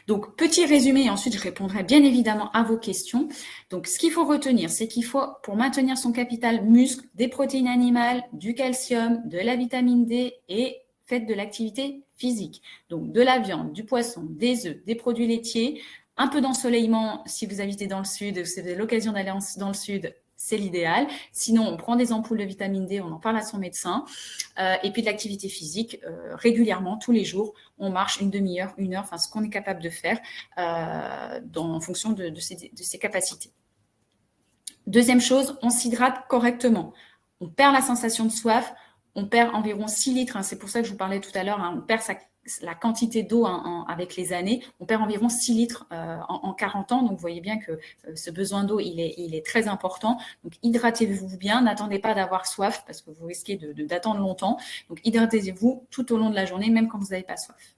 [SPEAKER 1] Donc, petit résumé, et ensuite je répondrai bien évidemment à vos questions. Donc, ce qu'il faut retenir, c'est qu'il faut, pour maintenir son capital muscle, des protéines animales, du calcium, de la vitamine D et faites de l'activité physique. Donc, de la viande, du poisson, des œufs, des produits laitiers, un peu d'ensoleillement si vous habitez dans le sud, si vous avez l'occasion d'aller dans le sud, c'est l'idéal. Sinon, on prend des ampoules de vitamine D, on en parle à son médecin. Et puis de l'activité physique, régulièrement, tous les jours, on marche une demi-heure, 1 heure, enfin ce qu'on est capable de faire en fonction de ses capacités. Deuxième chose, on s'hydrate correctement. On perd la sensation de soif, on perd environ 6 litres, hein, c'est pour ça que je vous parlais tout à l'heure, hein, on perd la quantité d'eau avec les années. On perd environ 6 litres en 40 ans. Donc, vous voyez bien que ce besoin d'eau, il est très important. Donc, hydratez-vous bien. N'attendez pas d'avoir soif parce que vous risquez d'attendre longtemps. Donc, hydratez-vous tout au long de la journée, même quand vous n'avez pas soif.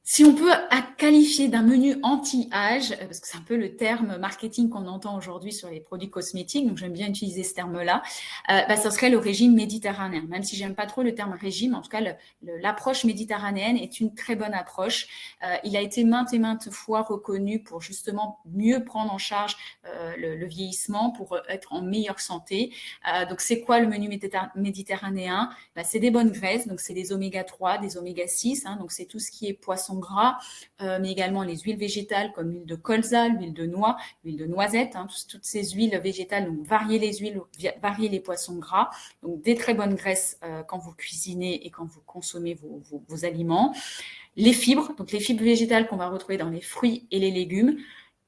[SPEAKER 1] Si on peut qualifier d'un menu anti-âge, parce que c'est un peu le terme marketing qu'on entend aujourd'hui sur les produits cosmétiques, donc j'aime bien utiliser ce terme-là, ça serait le régime méditerranéen. Même si j'aime pas trop le terme régime, en tout cas, l'approche méditerranéenne est une très bonne approche. Il a été maintes et maintes fois reconnu pour justement mieux prendre en charge le vieillissement, pour être en meilleure santé. Donc, c'est quoi le menu méditerranéen? C'est des bonnes graisses, donc c'est des oméga 3, des oméga 6, donc c'est tout ce qui est poisson gras, mais également les huiles végétales comme l'huile de colza, l'huile de noix, l'huile de noisette, toutes ces huiles végétales. Donc, variez les huiles, variez les poissons gras. Donc, des très bonnes graisses quand vous cuisinez et quand vous consommez vos aliments. Les fibres, donc les fibres végétales qu'on va retrouver dans les fruits et les légumes.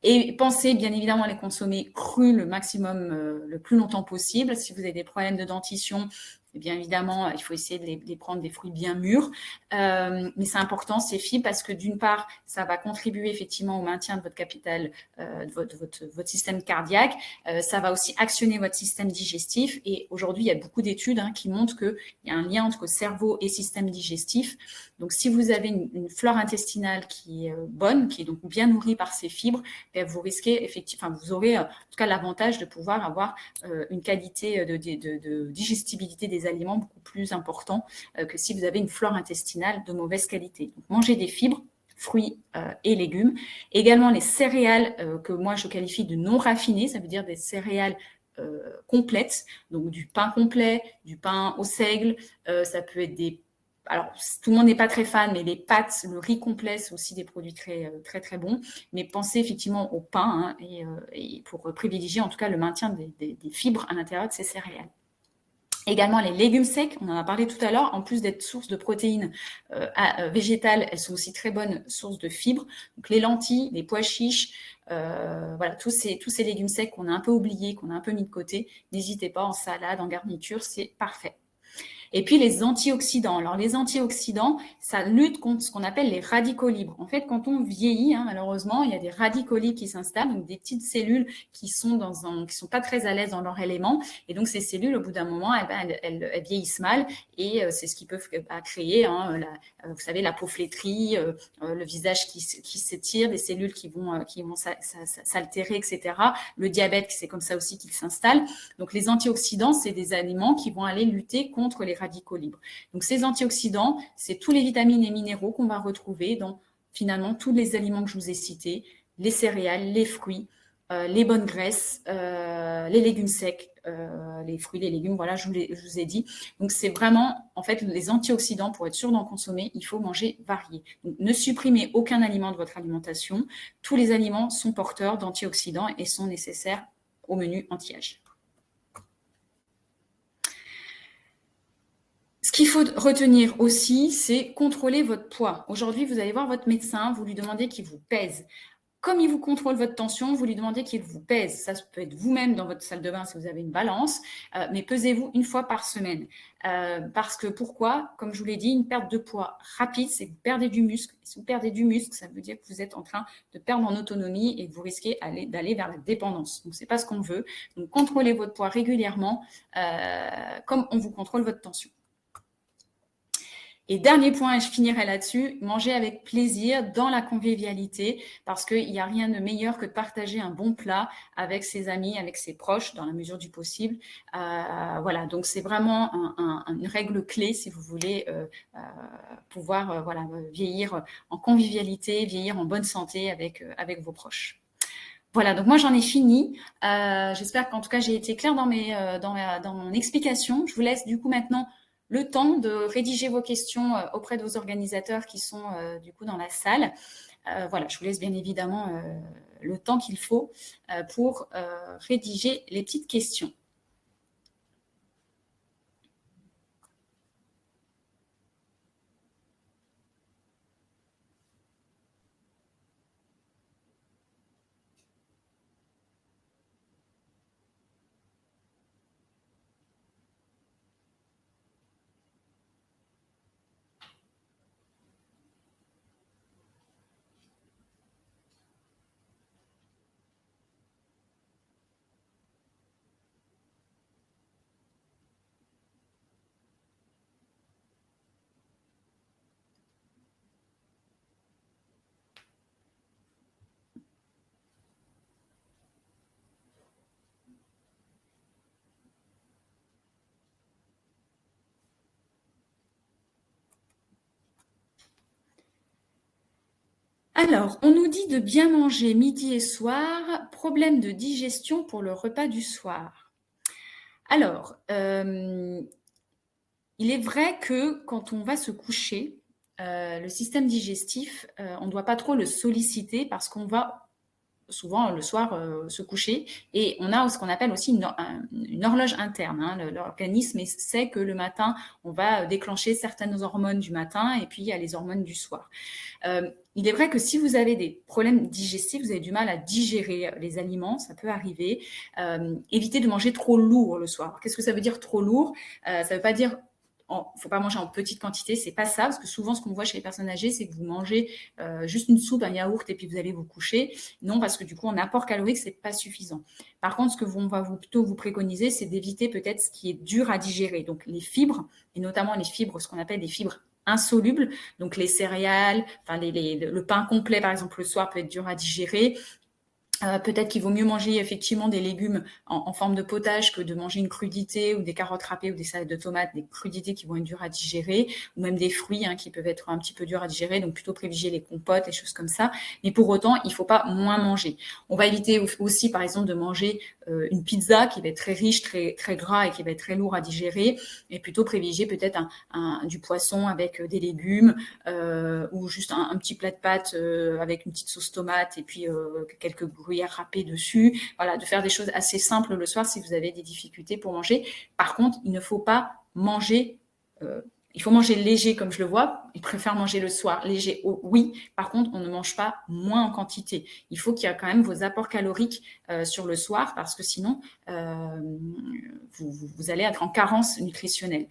[SPEAKER 1] Et pensez bien évidemment à les consommer crus le maximum, le plus longtemps possible. Si vous avez des problèmes de dentition, bien évidemment, il faut essayer de les prendre des fruits bien mûrs. Mais c'est important, ces fibres, parce que d'une part, ça va contribuer effectivement au maintien de votre capital, de votre système cardiaque. Ça va aussi actionner votre système digestif. Et aujourd'hui, il y a beaucoup d'études qui montrent qu'il y a un lien entre cerveau et système digestif. Donc, si vous avez une flore intestinale qui est bonne, qui est donc bien nourrie par ces fibres, vous risquez effectivement, vous aurez en tout cas l'avantage de pouvoir avoir une qualité de digestibilité des aliments beaucoup plus important que si vous avez une flore intestinale de mauvaise qualité. Donc, mangez des fibres, fruits et légumes. Également les céréales que moi je qualifie de non raffinées, ça veut dire des céréales complètes, donc du pain complet, du pain au seigle, ça peut être des... Alors, tout le monde n'est pas très fan, mais les pâtes, le riz complet, c'est aussi des produits très, très, très bons. Mais pensez effectivement au pain et pour privilégier en tout cas le maintien des fibres à l'intérieur de ces céréales. Également, les légumes secs, on en a parlé tout à l'heure, en plus d'être source de protéines végétales, elles sont aussi très bonnes sources de fibres. Donc, les lentilles, les pois chiches, voilà, tous ces légumes secs qu'on a un peu oubliés, qu'on a un peu mis de côté, n'hésitez pas, en salade, en garniture, c'est parfait. Et puis les antioxydants. Alors les antioxydants, ça lutte contre ce qu'on appelle les radicaux libres. En fait, quand on vieillit, malheureusement, il y a des radicaux libres qui s'installent, donc des petites cellules qui sont pas très à l'aise dans leur élément. Et donc ces cellules, au bout d'un moment, elles vieillissent mal, et c'est ce qui peut créer, vous savez, la peau flétrie, le visage qui s'étire, des cellules qui vont s'altérer, etc. Le diabète, c'est comme ça aussi qu'il s'installe. Donc les antioxydants, c'est des aliments qui vont aller lutter contre les radicaux libres. Donc ces antioxydants, c'est tous les vitamines et minéraux qu'on va retrouver dans finalement tous les aliments que je vous ai cités, les céréales, les fruits, les bonnes graisses, les légumes secs, les fruits, les légumes, voilà, je vous ai dit. Donc c'est vraiment, en fait, les antioxydants, pour être sûr d'en consommer, il faut manger varié. Donc ne supprimez aucun aliment de votre alimentation. Tous les aliments sont porteurs d'antioxydants et sont nécessaires au menu anti-âge. Ce qu'il faut retenir aussi, c'est contrôler votre poids. Aujourd'hui, vous allez voir votre médecin, vous lui demandez qu'il vous pèse. Comme il vous contrôle votre tension, vous lui demandez qu'il vous pèse. Ça peut être vous-même dans votre salle de bain si vous avez une balance, mais pesez-vous une fois par semaine. Parce que pourquoi? Comme je vous l'ai dit, une perte de poids rapide, c'est que vous perdez du muscle. Et si vous perdez du muscle, ça veut dire que vous êtes en train de perdre en autonomie et que vous risquez d'aller vers la dépendance. Donc, ce n'est pas ce qu'on veut. Donc, contrôlez votre poids régulièrement, comme on vous contrôle votre tension. Et dernier point, et je finirai là-dessus, manger avec plaisir, dans la convivialité, parce qu'il n'y a rien de meilleur que de partager un bon plat avec ses amis, avec ses proches, dans la mesure du possible. Voilà, donc c'est vraiment une règle clé si vous voulez pouvoir vieillir en convivialité, vieillir en bonne santé avec vos proches. Voilà, donc moi j'en ai fini. J'espère qu'en tout cas j'ai été claire dans mon explication. Je vous laisse du coup maintenant le temps de rédiger vos questions auprès de vos organisateurs qui sont du coup dans la salle. Voilà, je vous laisse bien évidemment le temps qu'il faut pour rédiger les petites questions. Alors, on nous dit de bien manger midi et soir, problème de digestion pour le repas du soir. Alors, il est vrai que quand on va se coucher, le système digestif, on ne doit pas trop le solliciter parce qu'on va souvent le soir se coucher et on a ce qu'on appelle aussi une horloge interne. Hein. L'organisme sait que le matin, on va déclencher certaines hormones du matin et puis il y a les hormones du soir. Il est vrai que si vous avez des problèmes digestifs, vous avez du mal à digérer les aliments, ça peut arriver. Évitez de manger trop lourd le soir. Qu'est-ce que ça veut dire trop lourd? Ça ne veut pas dire il ne faut pas manger en petite quantité, c'est pas ça, parce que souvent ce qu'on voit chez les personnes âgées, c'est que vous mangez juste une soupe, un yaourt et puis vous allez vous coucher. Non, parce que du coup en apport calorique, c'est pas suffisant. Par contre, ce que on va plutôt vous préconiser, c'est d'éviter peut-être ce qui est dur à digérer, donc les fibres, et notamment les fibres, ce qu'on appelle des fibres insolubles, donc les céréales, enfin le pain complet par exemple le soir peut être dur à digérer. Peut-être qu'il vaut mieux manger effectivement des légumes en forme de potage que de manger une crudité ou des carottes râpées ou des salades de tomates, des crudités qui vont être dures à digérer, ou même des fruits qui peuvent être un petit peu durs à digérer, donc plutôt privilégier les compotes, les choses comme ça. Mais pour autant, il ne faut pas moins manger. On va éviter aussi, par exemple, de manger une pizza qui va être très riche, très, très gras et qui va être très lourd à digérer, et plutôt privilégier peut-être du poisson avec des légumes ou juste un petit plat de pâtes avec une petite sauce tomate et puis quelques gruyère râpée dessus, voilà, de faire des choses assez simples le soir si vous avez des difficultés pour manger. Par contre, il ne faut pas manger, il faut manger léger comme je le vois, il préfère manger le soir léger, oui, par contre, on ne mange pas moins en quantité. Il faut qu'il y ait quand même vos apports caloriques sur le soir parce que sinon, vous allez être en carence nutritionnelle.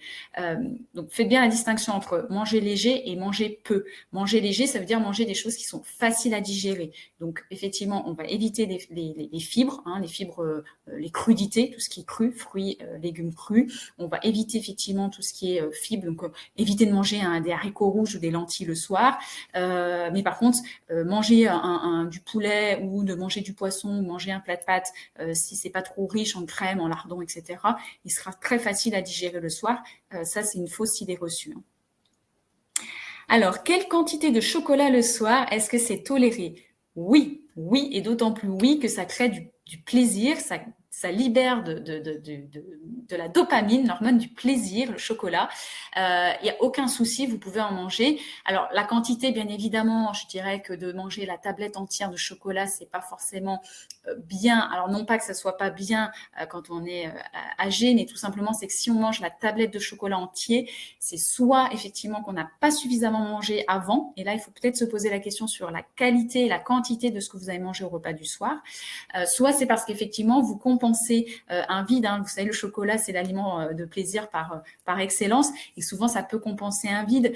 [SPEAKER 1] Donc, faites bien la distinction entre manger léger et manger peu. Manger léger, ça veut dire manger des choses qui sont faciles à digérer. Donc, effectivement, on va éviter les fibres, les fibres, les crudités, tout ce qui est cru, fruits, légumes crus. On va éviter effectivement tout ce qui est fibres, donc éviter de manger des haricots rouges ou des lentilles le soir. Mais par contre, manger du poulet ou de manger du poisson ou manger un plat de pâtes, si c'est pas trop riche en crème, en lardons, etc., il sera très facile à digérer le soir. Ça, c'est une fausse idée reçue. Alors, quelle quantité de chocolat le soir est-ce que c'est toléré? Oui, oui, et d'autant plus oui que ça crée du plaisir, ça libère de la dopamine, l'hormone du plaisir, le chocolat. Il n'y a aucun souci, vous pouvez en manger. Alors, la quantité, bien évidemment, je dirais que de manger la tablette entière de chocolat, c'est pas forcément bien. Alors, non pas que ça soit pas bien quand on est âgé, mais tout simplement, c'est que si on mange la tablette de chocolat entier, c'est soit effectivement qu'on n'a pas suffisamment mangé avant, et là, il faut peut-être se poser la question sur la qualité et la quantité de ce que vous avez mangé au repas du soir, soit c'est parce qu'effectivement, vous compensez un vide. Vous savez, le chocolat, c'est l'aliment de plaisir par excellence, et souvent, ça peut compenser un vide.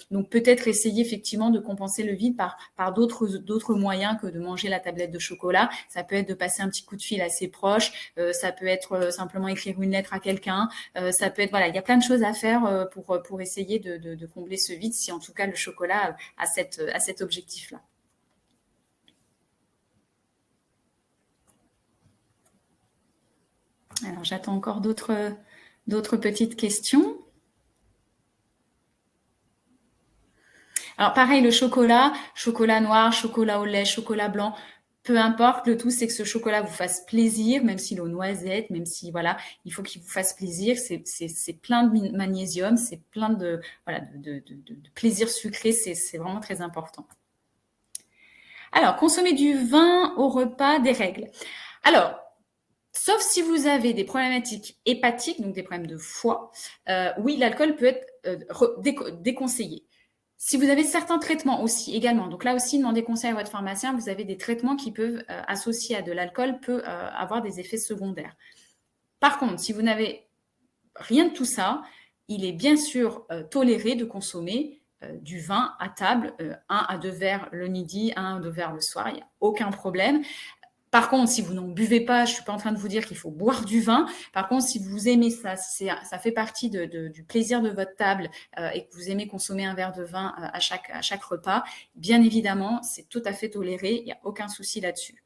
[SPEAKER 1] Donc, peut-être essayer effectivement de compenser le vide par d'autres moyens que de manger la tablette de chocolat. Ça peut être de passer un petit coup de fil à ses proches, ça peut être simplement écrire une lettre à quelqu'un, ça peut être, voilà, il y a plein de choses à faire pour essayer de combler ce vide, si en tout cas le chocolat a cet objectif-là. Alors, j'attends encore d'autres petites questions. Alors, pareil, le chocolat noir, chocolat au lait, chocolat blanc, peu importe, le tout, c'est que ce chocolat vous fasse plaisir, même s'il est aux noisettes, même si, voilà, il faut qu'il vous fasse plaisir. C'est plein de magnésium, c'est plein de plaisir sucré, c'est vraiment très important. Alors, consommer du vin au repas, des règles. Alors, sauf si vous avez des problématiques hépatiques, donc des problèmes de foie, oui, l'alcool peut être déconseillé. Si vous avez certains traitements aussi également, donc là aussi, demandez conseil à votre pharmacien, vous avez des traitements qui peuvent, associés à de l'alcool, peut avoir des effets secondaires. Par contre, si vous n'avez rien de tout ça, il est bien sûr toléré de consommer du vin à table, 1 à 2 verres le midi, 1 à 2 verres le soir, il n'y a aucun problème. Par contre, si vous n'en buvez pas, je ne suis pas en train de vous dire qu'il faut boire du vin. Par contre, si vous aimez ça, si ça fait partie du plaisir de votre table et que vous aimez consommer un verre de vin à chaque repas, bien évidemment, c'est tout à fait toléré. Il n'y a aucun souci là-dessus.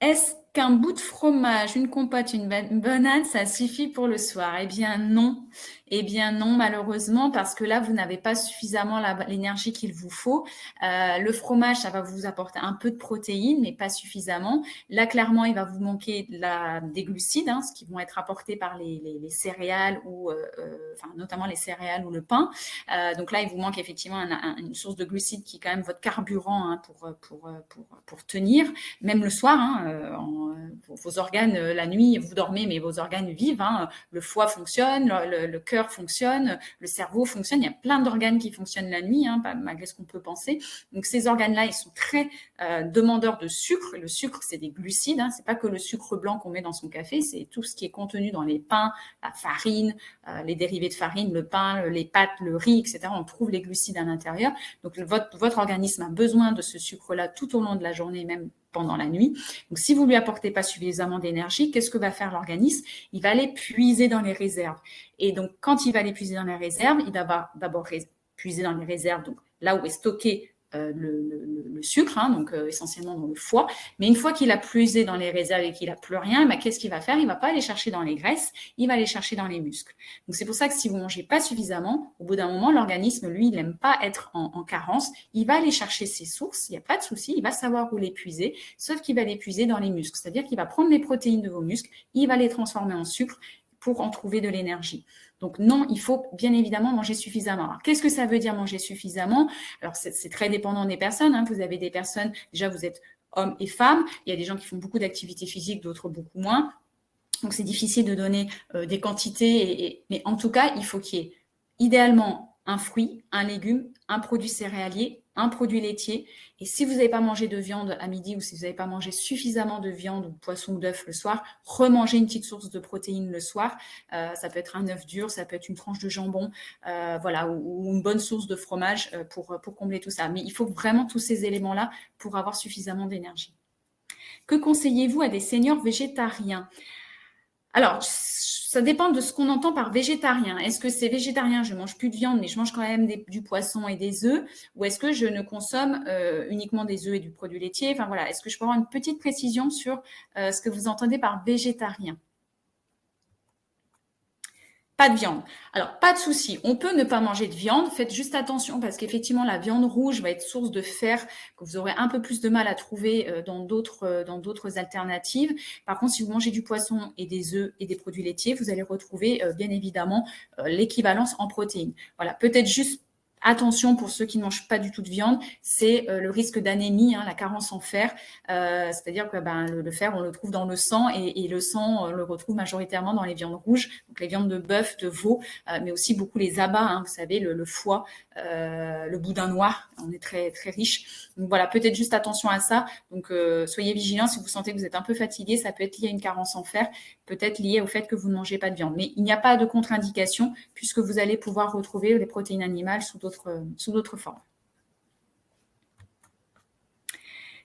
[SPEAKER 1] Est-ce qu'un bout de fromage, une compote, une banane, ça suffit pour le soir? Eh bien non. Eh bien non, malheureusement, parce que là, vous n'avez pas suffisamment l'énergie qu'il vous faut. Le fromage, ça va vous apporter un peu de protéines, mais pas suffisamment. Là, clairement, il va vous manquer des glucides, ce qui vont être apportés par les céréales, ou enfin, notamment les céréales ou le pain. Donc là, il vous manque effectivement une source de glucides qui est quand même votre carburant pour tenir, même le soir. Vos organes, la nuit, vous dormez, mais vos organes vivent. Le foie fonctionne, le cœur fonctionne, le cerveau fonctionne. Il y a plein d'organes qui fonctionnent la nuit, malgré ce qu'on peut penser. Donc ces organes-là, ils sont très demandeurs de sucre. Le sucre, c'est des glucides. C'est pas que le sucre blanc qu'on met dans son café, c'est tout ce qui est contenu dans les pains, la farine, les dérivés de farine, le pain, les pâtes, le riz, etc. On trouve les glucides à l'intérieur. Donc votre organisme a besoin de ce sucre-là tout au long de la journée, même pendant la nuit. Donc, si vous ne lui apportez pas suffisamment d'énergie, qu'est-ce que va faire l'organisme? Il va aller puiser dans les réserves. Et donc, quand il va aller puiser dans les réserves, il va d'abord puiser dans les réserves, donc là où est stocké le sucre, donc essentiellement dans le foie. Mais une fois qu'il a puisé dans les réserves et qu'il n'a plus rien, qu'est-ce qu'il va faire? Il ne va pas aller chercher dans les graisses, il va aller chercher dans les muscles. Donc c'est pour ça que si vous ne mangez pas suffisamment, au bout d'un moment, l'organisme, lui, il n'aime pas être en carence. Il va aller chercher ses sources, il n'y a pas de souci, il va savoir où les puiser, sauf qu'il va les puiser dans les muscles. C'est-à-dire qu'il va prendre les protéines de vos muscles, il va les transformer en sucre pour en trouver de l'énergie. Donc non, il faut bien évidemment manger suffisamment. Alors, qu'est-ce que ça veut dire manger suffisamment? Alors, c'est très dépendant des personnes. Vous avez des personnes, déjà vous êtes hommes et femmes, il y a des gens qui font beaucoup d'activités physiques, d'autres beaucoup moins. Donc, c'est difficile de donner des quantités, mais en tout cas, il faut qu'il y ait idéalement un fruit, un légume, un produit céréalier, un produit laitier. Et si vous n'avez pas mangé de viande à midi, ou si vous n'avez pas mangé suffisamment de viande ou de poisson ou d'œuf le soir, remangez une petite source de protéines le soir. Ça peut être un œuf dur, ça peut être une tranche de jambon, voilà, ou une bonne source de fromage pour combler tout ça. Mais il faut vraiment tous ces éléments-là pour avoir suffisamment d'énergie. Que conseillez-vous à des seniors végétariens? Alors, ça dépend de ce qu'on entend par végétarien. Est-ce que c'est végétarien, je ne mange plus de viande, mais je mange quand même du poisson et des œufs? Ou est-ce que je ne consomme uniquement des œufs et du produit laitier? Enfin voilà, est-ce que je peux avoir une petite précision sur ce que vous entendez par végétarien? Pas de viande. Alors, pas de souci. On peut ne pas manger de viande. Faites juste attention parce qu'effectivement, la viande rouge va être source de fer que vous aurez un peu plus de mal à trouver dans d'autres alternatives. Par contre, si vous mangez du poisson et des œufs et des produits laitiers, vous allez retrouver bien évidemment l'équivalence en protéines. Voilà, peut-être juste attention pour ceux qui ne mangent pas du tout de viande, c'est le risque d'anémie, la carence en fer. C'est-à-dire que le fer, on le trouve dans le sang et le sang, on le retrouve majoritairement dans les viandes rouges, donc les viandes de bœuf, de veau, mais aussi beaucoup les abats, vous savez, le foie, le boudin noir, on est très, très riche. Donc voilà, peut-être juste attention à ça. Donc soyez vigilants si vous sentez que vous êtes un peu fatigué, ça peut être lié à une carence en fer, peut-être lié au fait que vous ne mangez pas de viande. Mais il n'y a pas de contre-indication puisque vous allez pouvoir retrouver les protéines animales sous d'autres formes.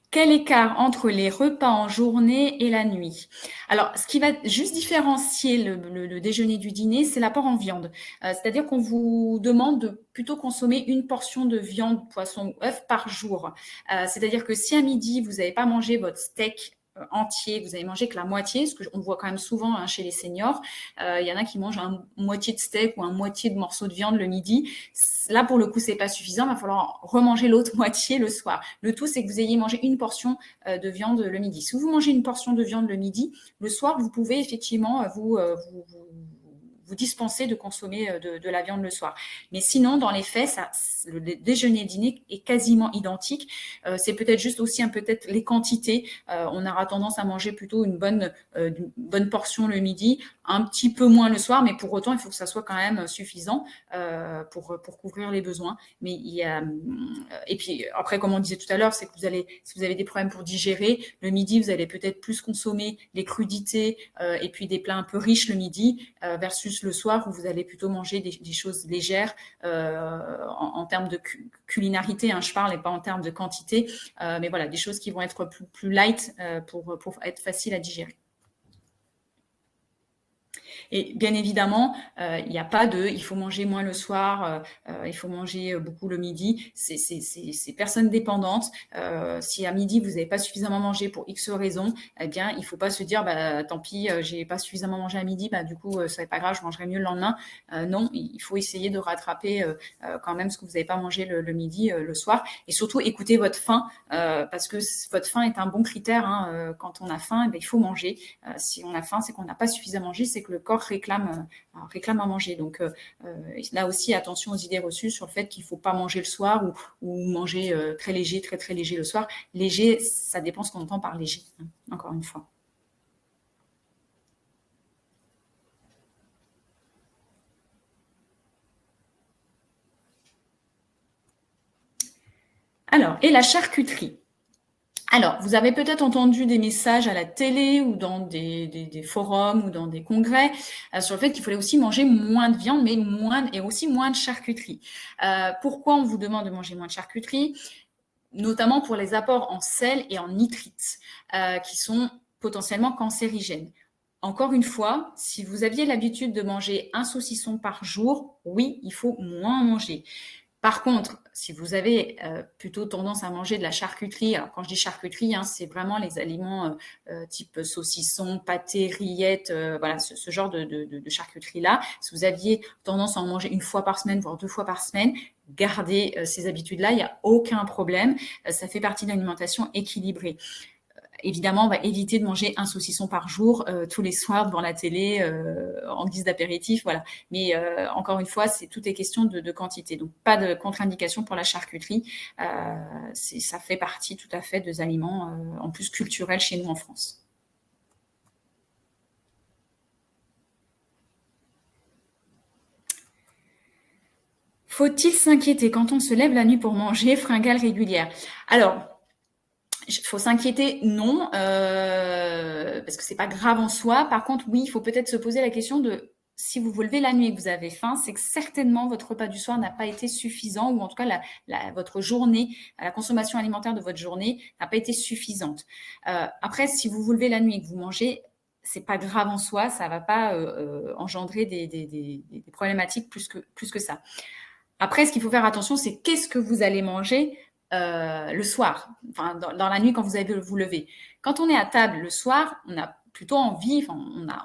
[SPEAKER 1] Quel écart entre les repas en journée et la nuit? Alors, ce qui va juste différencier le déjeuner du dîner, c'est l'apport en viande. C'est-à-dire qu'on vous demande de plutôt consommer une portion de viande, poisson ou œuf par jour. C'est-à-dire que si à midi, vous n'avez pas mangé votre steak entier, vous avez mangé que la moitié, ce qu'on voit quand même souvent chez les seniors. Il y en a qui mangent une moitié de steak ou une moitié de morceau de viande le midi. Là, pour le coup, c'est pas suffisant. Il va falloir remanger l'autre moitié le soir. Le tout, c'est que vous ayez mangé une portion de viande le midi. Si vous mangez une portion de viande le midi, le soir, vous pouvez effectivement vous dispenser de consommer de la viande le soir. Mais sinon, dans les faits, le déjeuner-dîner est quasiment identique. C'est peut-être juste aussi peut-être les quantités. On aura tendance à manger plutôt une bonne portion le midi, un petit peu moins le soir, mais pour autant, il faut que ça soit quand même suffisant pour couvrir les besoins. Mais et puis après, comme on disait tout à l'heure, c'est que si vous avez des problèmes pour digérer, le midi, vous allez peut-être plus consommer les crudités et puis des plats un peu riches le midi versus le soir où vous allez plutôt manger des choses légères en termes de culinarité, je parle, et pas en termes de quantité, mais voilà, des choses qui vont être plus light pour être facile à digérer. Et bien évidemment, il n'y a pas de il faut manger moins le soir, il faut manger beaucoup le midi. C'est personne dépendante. Si à midi vous n'avez pas suffisamment mangé pour X raison, eh bien il ne faut pas se dire bah tant pis, j'ai pas suffisamment mangé à midi, bah du coup ça n'est pas grave, je mangerai mieux le lendemain. Non, il faut essayer de rattraper quand même ce que vous n'avez pas mangé le midi, le soir. Et surtout écoutez votre faim, parce que votre faim est un bon critère. Hein. Quand on a faim, eh bien, il faut manger. Si on a faim, c'est qu'on n'a pas suffisamment mangé, c'est que le corps réclame à manger. Donc là aussi, attention aux idées reçues sur le fait qu'il ne faut pas manger le soir ou manger très léger, très très léger le soir. Léger, ça dépend ce qu'on entend par léger, hein, encore une fois. Alors, et la charcuterie. Alors, vous avez peut-être entendu des messages à la télé ou dans des forums ou dans des congrès sur le fait qu'il fallait aussi manger moins de viande, mais aussi moins de charcuterie. Pourquoi on vous demande de manger moins de charcuterie? Notamment pour les apports en sel et en nitrites, qui sont potentiellement cancérigènes. Encore une fois, si vous aviez l'habitude de manger un saucisson par jour, oui, il faut moins en manger. Par contre, si vous avez plutôt tendance à manger de la charcuterie, alors quand je dis charcuterie, hein, c'est vraiment les aliments type saucisson, pâté, rillettes, voilà, ce genre de charcuterie-là. Si vous aviez tendance à en manger une fois par semaine, voire 2 fois par semaine, gardez ces habitudes-là, il n'y a aucun problème. Ça fait partie d'une alimentation équilibrée. Évidemment, on va éviter de manger un saucisson par jour tous les soirs devant la télé en guise d'apéritif, voilà. Mais encore une fois, tout est question de quantité, donc pas de contre-indication pour la charcuterie. Ça fait partie tout à fait des aliments en plus culturels chez nous en France. Faut-il s'inquiéter quand on se lève la nuit pour manger fringales régulières? Alors, il faut s'inquiéter, non, parce que c'est pas grave en soi. Par contre, oui, il faut peut-être se poser la question de si vous vous levez la nuit et que vous avez faim, c'est que certainement votre repas du soir n'a pas été suffisant, ou en tout cas votre journée, la consommation alimentaire de votre journée n'a pas été suffisante. Après, si vous vous levez la nuit et que vous mangez, c'est pas grave en soi, ça va pas engendrer des problématiques plus que ça. Après, ce qu'il faut faire attention, c'est qu'est-ce que vous allez manger le soir, enfin, dans la nuit quand vous allez vous lever. Quand on est à table le soir, on a plutôt envie, enfin,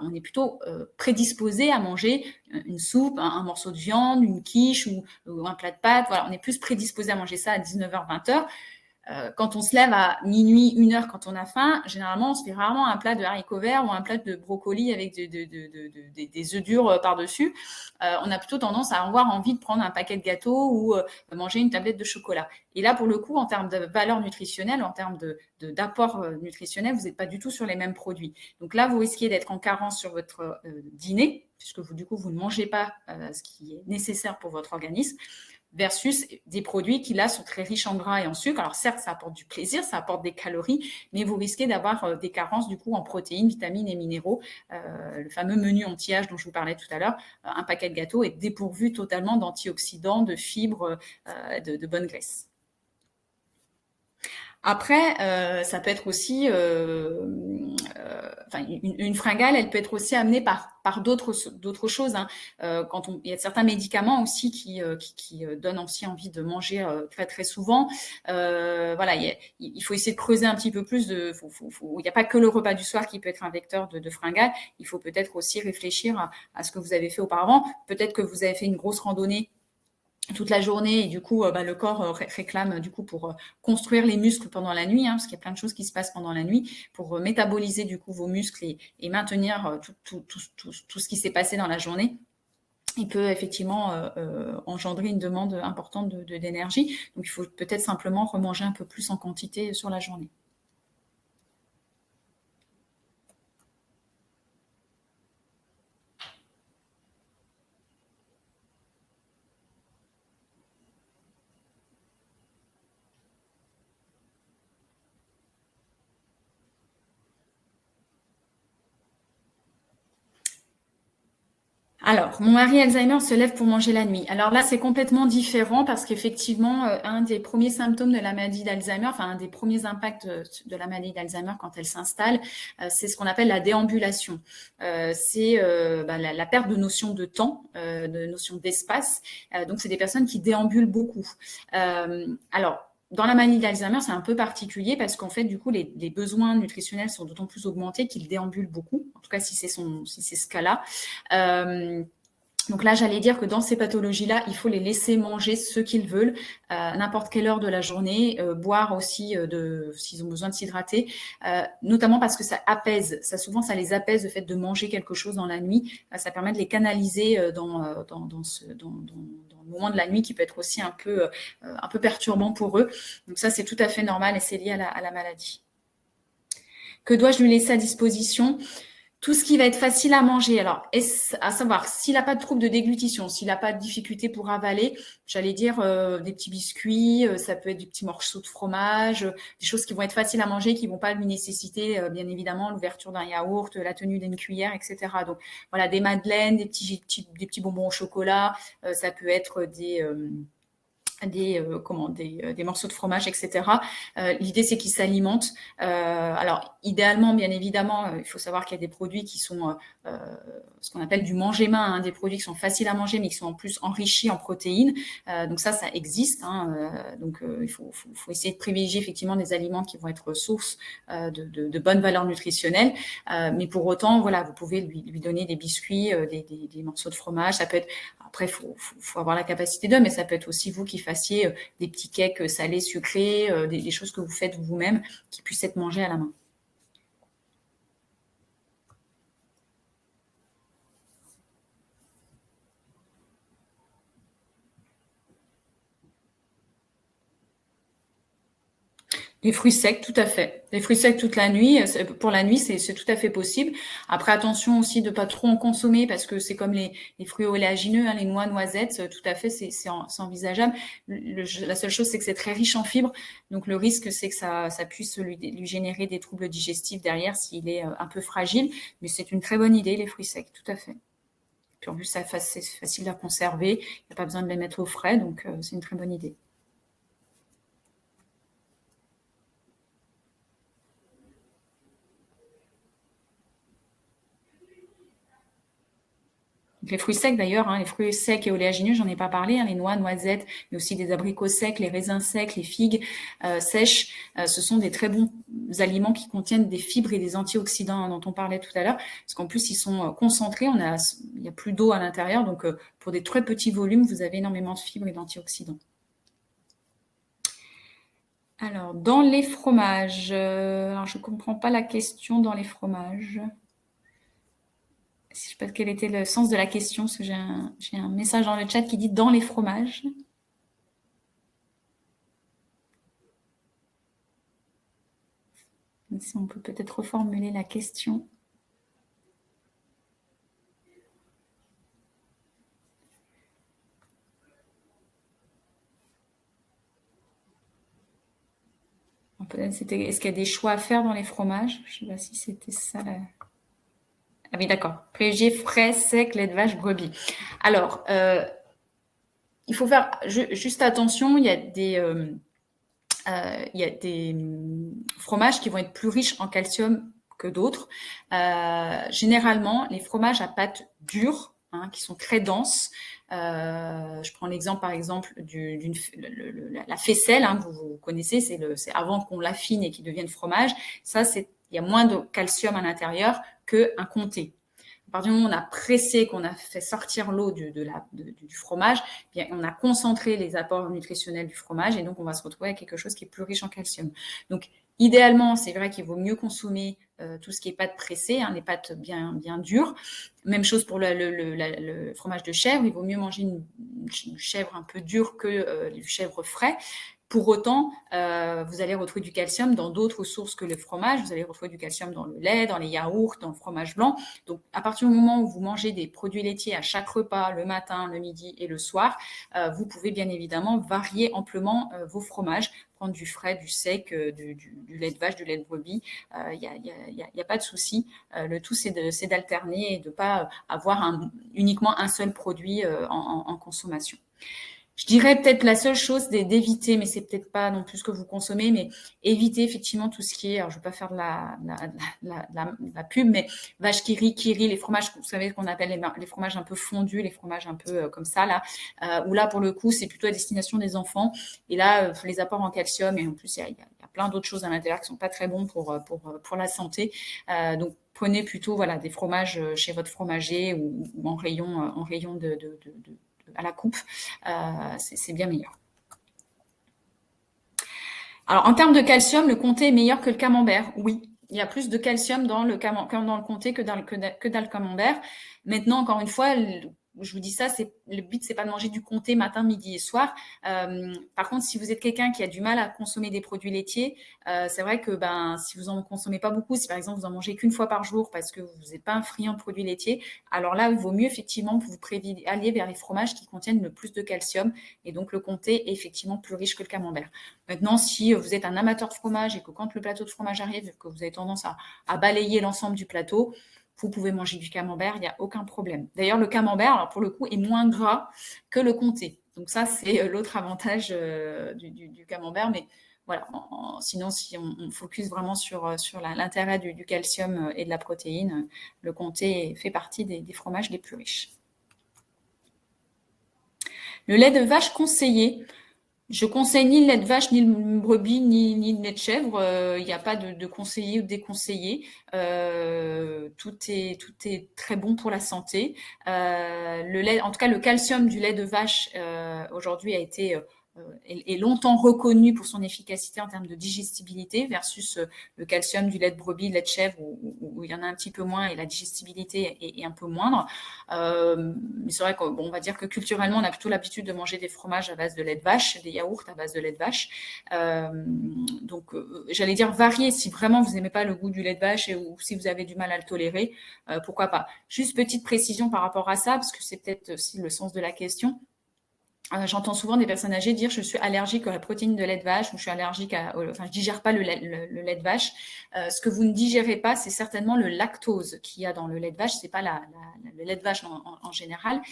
[SPEAKER 1] on est plutôt prédisposé à manger une soupe, un morceau de viande, une quiche ou un plat de pâtes. Voilà, on est plus prédisposé à manger ça à 19h, 20h. Quand on se lève à minuit, 1h, quand on a faim, généralement, on se fait rarement un plat de haricots verts ou un plat de brocoli avec des œufs durs par-dessus. On a plutôt tendance à avoir envie de prendre un paquet de gâteaux ou de manger une tablette de chocolat. Et là, pour le coup, en termes de valeur nutritionnelle, en termes d'apport nutritionnel, vous n'êtes pas du tout sur les mêmes produits. Donc là, vous risquez d'être en carence sur votre dîner, puisque vous, du coup, vous ne mangez pas ce qui est nécessaire pour votre organisme, versus des produits qui, là, sont très riches en gras et en sucre. Alors, certes, ça apporte du plaisir, ça apporte des calories, mais vous risquez d'avoir des carences, du coup, en protéines, vitamines et minéraux. Le fameux menu anti-âge dont je vous parlais tout à l'heure, un paquet de gâteaux est dépourvu totalement d'antioxydants, de fibres, de bonne graisse. Après, ça peut être aussi, enfin, une fringale, elle peut être aussi amenée par d'autres choses. Hein. Il y a certains médicaments aussi qui donnent aussi envie de manger très très souvent. Voilà, il faut essayer de creuser un petit peu plus. Il n'y a pas que le repas du soir qui peut être un vecteur de fringale. Il faut peut-être aussi réfléchir à ce que vous avez fait auparavant. Peut-être que vous avez fait une grosse randonnée toute la journée et du coup le corps réclame du coup pour construire les muscles pendant la nuit, hein, parce qu'il y a plein de choses qui se passent pendant la nuit pour métaboliser du coup vos muscles et maintenir tout ce qui s'est passé dans la journée. Il peut effectivement engendrer une demande importante d'énergie, donc il faut peut-être simplement remanger un peu plus en quantité sur la journée. Alors, mon mari Alzheimer se lève pour manger la nuit. Alors là, c'est complètement différent parce qu'effectivement, un des premiers symptômes de la maladie d'Alzheimer, enfin un des premiers impacts de la maladie d'Alzheimer quand elle s'installe, c'est ce qu'on appelle la déambulation. C'est la perte de notion de temps, de notion d'espace. Donc, c'est des personnes qui déambulent beaucoup. Alors, dans la maladie d'Alzheimer, c'est un peu particulier parce qu'en fait, du coup, les besoins nutritionnels sont d'autant plus augmentés qu'ils déambulent beaucoup. En tout cas, si c'est ce cas-là. Donc là, j'allais dire que dans ces pathologies-là, il faut les laisser manger ce qu'ils veulent, à n'importe quelle heure de la journée, boire aussi s'ils ont besoin de s'hydrater, notamment parce que ça apaise. Souvent, ça les apaise le fait de manger quelque chose dans la nuit. Ça permet de les canaliser dans le moment de la nuit qui peut être aussi un peu perturbant pour eux. Donc ça, c'est tout à fait normal et c'est lié à la maladie. Que dois-je lui laisser à disposition ? Tout ce qui va être facile à manger. Alors, à savoir, s'il n'a pas de trouble de déglutition, s'il n'a pas de difficulté pour avaler, j'allais dire des petits biscuits, ça peut être des petits morceaux de fromage, des choses qui vont être faciles à manger, qui ne vont pas lui nécessiter, bien évidemment, l'ouverture d'un yaourt, la tenue d'une cuillère, etc. Donc, voilà, des madeleines, des petits bonbons au chocolat, ça peut être des morceaux de fromage, etc. L'idée, c'est qu'ils s'alimentent. Alors, idéalement, bien évidemment, il faut savoir qu'il y a des produits qui sont ce qu'on appelle du manger main, hein, des produits qui sont faciles à manger, mais qui sont en plus enrichis en protéines. Donc ça existe. Donc, il faut essayer de privilégier effectivement des aliments qui vont être source de bonnes valeurs nutritionnelles. Mais pour autant, voilà, vous pouvez lui donner des biscuits, des morceaux de fromage. Ça peut être. Après, faut avoir la capacité d'eux, mais ça peut être aussi vous qui fassiez des petits cakes salés, sucrés, des choses que vous faites vous-même qui puissent être mangées à la main. Les fruits secs, tout à fait. Les fruits secs toute la nuit, pour la nuit, c'est tout à fait possible. Après, attention aussi de pas trop en consommer parce que c'est comme les fruits oléagineux, hein, les noix, noisettes, tout à fait, c'est envisageable. La seule chose, c'est que c'est très riche en fibres. Donc, le risque, c'est que ça puisse lui générer des troubles digestifs derrière s'il est un peu fragile. Mais c'est une très bonne idée, les fruits secs, tout à fait. Puis en plus, c'est facile à conserver. Il n'y a pas besoin de les mettre au frais. Donc, c'est une très bonne idée. Les fruits secs d'ailleurs, hein, les fruits secs et oléagineux, j'en ai pas parlé, hein, les noix, noisettes, mais aussi des abricots secs, les raisins secs, les figues sèches, ce sont des très bons aliments qui contiennent des fibres et des antioxydants, hein, dont on parlait tout à l'heure, parce qu'en plus ils sont concentrés, il y a plus d'eau à l'intérieur, donc pour des très petits volumes, vous avez énormément de fibres et d'antioxydants. Alors, dans les fromages, alors je ne comprends pas la question dans les fromages. Je ne sais pas quel était le sens de la question, parce que j'ai un message dans le chat qui dit « dans les fromages ». Si on peut peut-être reformuler la question. Est-ce qu'il y a des choix à faire dans les fromages? Je ne sais pas si c'était ça. Ah oui, d'accord. Privilégier frais, sec, lait de vache, brebis. Alors, il faut faire juste attention. Il y a des fromages qui vont être plus riches en calcium que d'autres. Généralement, les fromages à pâte dure, hein, qui sont très denses. Je prends l'exemple, par exemple, la faisselle, hein, que vous connaissez, c'est avant qu'on l'affine et qu'il devienne fromage. Ça, il y a moins de calcium à l'intérieur qu'un comté. À partir du moment où on a pressé, qu'on a fait sortir l'eau du fromage, bien, on a concentré les apports nutritionnels du fromage et donc on va se retrouver avec quelque chose qui est plus riche en calcium. Donc, idéalement, c'est vrai qu'il vaut mieux consommer tout ce qui est pâte pressée, hein, les pâtes bien dures. Même chose pour le fromage de chèvre. Il vaut mieux manger une chèvre un peu dure que du chèvre frais. Pour autant, vous allez retrouver du calcium dans d'autres sources que le fromage. Vous allez retrouver du calcium dans le lait, dans les yaourts, dans le fromage blanc. Donc, à partir du moment où vous mangez des produits laitiers à chaque repas, le matin, le midi et le soir, vous pouvez bien évidemment varier amplement vos fromages, prendre du frais, du sec, du lait de vache, du lait de brebis. Il n'y a pas de souci. Le tout, c'est d'alterner et de ne pas avoir uniquement un seul produit en consommation. Je dirais peut-être la seule chose d'éviter, mais c'est peut-être pas non plus ce que vous consommez, mais éviter effectivement tout ce qui est, alors je ne vais pas faire de la pub, mais vache qui rit, les fromages, vous savez qu'on appelle les fromages un peu fondus, les fromages un peu comme ça, là, où là, pour le coup, c'est plutôt à destination des enfants. Et là, les apports en calcium, et en plus, il y a plein d'autres choses à l'intérieur qui sont pas très bons pour la santé. Donc, prenez plutôt voilà, des fromages chez votre fromager ou en rayon à la coupe, c'est bien meilleur. Alors, en termes de calcium, le comté est meilleur que le camembert. Oui, il y a plus de calcium dans le comté que dans le camembert. Maintenant, encore une fois, je vous dis ça, le but, c'est pas de manger du comté matin, midi et soir. Par contre, si vous êtes quelqu'un qui a du mal à consommer des produits laitiers, c'est vrai que si vous en consommez pas beaucoup, si par exemple vous en mangez qu'une fois par jour parce que vous n'êtes pas un friand de produits laitiers, alors là, il vaut mieux effectivement que vous alliez vers les fromages qui contiennent le plus de calcium. Et donc, le comté est effectivement plus riche que le camembert. Maintenant, si vous êtes un amateur de fromage et que quand le plateau de fromage arrive, que vous avez tendance à balayer l'ensemble du plateau, vous pouvez manger du camembert, il n'y a aucun problème. D'ailleurs, le camembert, alors pour le coup, est moins gras que le comté. Donc ça, c'est l'autre avantage du camembert. Mais voilà, sinon, si on focus vraiment sur l'intérêt du calcium et de la protéine, le comté fait partie des fromages les plus riches. Le lait de vache conseillé. Je conseille ni le lait de vache, ni le brebis, ni le lait de chèvre. Il n'y a pas de conseillé ou de déconseillé. Tout est très bon pour la santé. Le lait, en tout cas, le calcium du lait de vache aujourd'hui a été est longtemps reconnu pour son efficacité en termes de digestibilité versus le calcium du lait de brebis, lait de chèvre où il y en a un petit peu moins et la digestibilité est un peu moindre. Mais c'est vrai qu'on va dire que culturellement, on a plutôt l'habitude de manger des fromages à base de lait de vache, des yaourts à base de lait de vache. Donc, j'allais dire varier si vraiment vous n'aimez pas le goût du lait de vache ou si vous avez du mal à le tolérer, pourquoi pas. Juste petite précision par rapport à ça, parce que c'est peut-être aussi le sens de la question. J'entends souvent des personnes âgées dire je suis allergique à la protéine de lait de vache ou je suis allergique je digère pas le lait de vache. Ce que vous ne digérez pas, c'est certainement le lactose qu'il y a dans le lait de vache. C'est pas le lait de vache en général,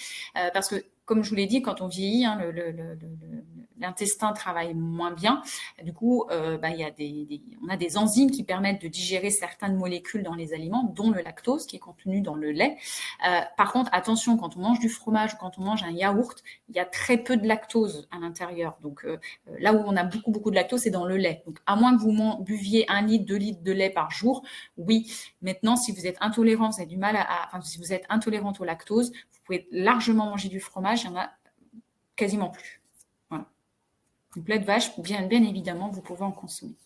[SPEAKER 1] parce que comme je vous l'ai dit, quand on vieillit, l'intestin travaille moins bien. Du coup, on a des enzymes qui permettent de digérer certaines molécules dans les aliments, dont le lactose qui est contenu dans le lait. Par contre, attention, quand on mange du fromage ou quand on mange un yaourt, il y a très peu de lactose à l'intérieur. Donc, là où on a beaucoup de lactose, c'est dans le lait. Donc, à moins que vous buviez 1 litre, 2 litres de lait par jour, oui. Maintenant, si vous êtes intolérant, si vous êtes intolérante au lactose, vous pouvez largement manger du fromage, il n'y en a quasiment plus. Voilà. Donc, lait de vache, bien évidemment, vous pouvez en consommer.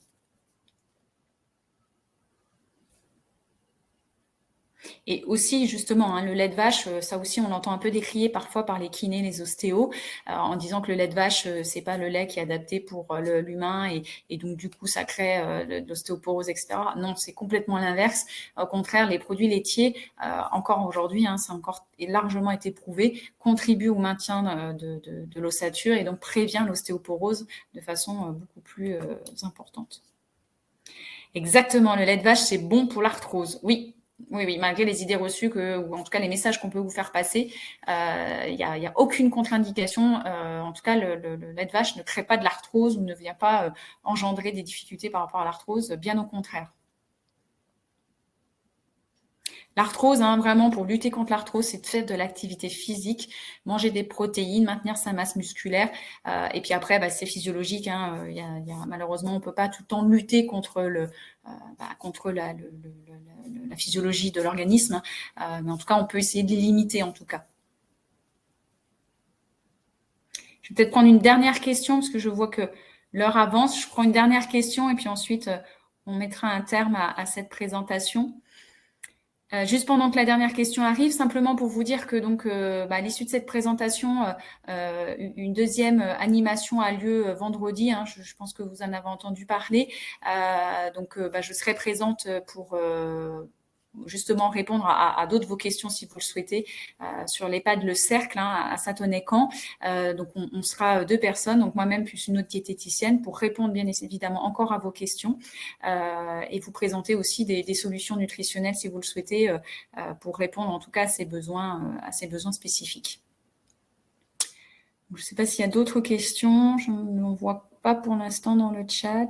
[SPEAKER 1] Et aussi, justement, le lait de vache, ça aussi, on l'entend un peu décrié parfois par les kinés, les ostéos, en disant que le lait de vache, c'est pas le lait qui est adapté pour l'humain et donc du coup, ça crée de l'ostéoporose, etc. Non, c'est complètement l'inverse. Au contraire, les produits laitiers, encore aujourd'hui, ça a encore largement été prouvé, contribuent au maintien de l'ossature et donc prévient l'ostéoporose de façon beaucoup plus importante. Exactement, le lait de vache, c'est bon pour l'arthrose. Oui, malgré les idées reçues ou en tout cas les messages qu'on peut vous faire passer, il n'y a aucune contre-indication. En tout cas, le lait de vache ne crée pas de l'arthrose ou ne vient pas engendrer des difficultés par rapport à l'arthrose, bien au contraire. L'arthrose, vraiment, pour lutter contre l'arthrose, c'est de faire de l'activité physique, manger des protéines, maintenir sa masse musculaire. Et puis après, c'est physiologique. Malheureusement, on ne peut pas tout le temps lutter contre la physiologie de l'organisme. Mais en tout cas, on peut essayer de les limiter, en tout cas. Je vais peut-être prendre une dernière question, parce que je vois que l'heure avance. Je prends une dernière question, et puis ensuite, on mettra un terme à cette présentation. Juste pendant que la dernière question arrive, simplement pour vous dire que donc à l'issue de cette présentation, une deuxième animation a lieu vendredi. Hein, je pense que vous en avez entendu parler. Je serai présente pour justement répondre à d'autres de vos questions si vous le souhaitez sur l'EHPAD Le Cercle à Sathonay-Camp. Donc on sera 2 personnes, donc moi-même plus une autre diététicienne, pour répondre bien évidemment encore à vos questions et vous présenter aussi des solutions nutritionnelles si vous le souhaitez pour répondre en tout cas à ces besoins spécifiques. Donc, je ne sais pas s'il y a d'autres questions, je n'en vois pas pour l'instant dans le chat.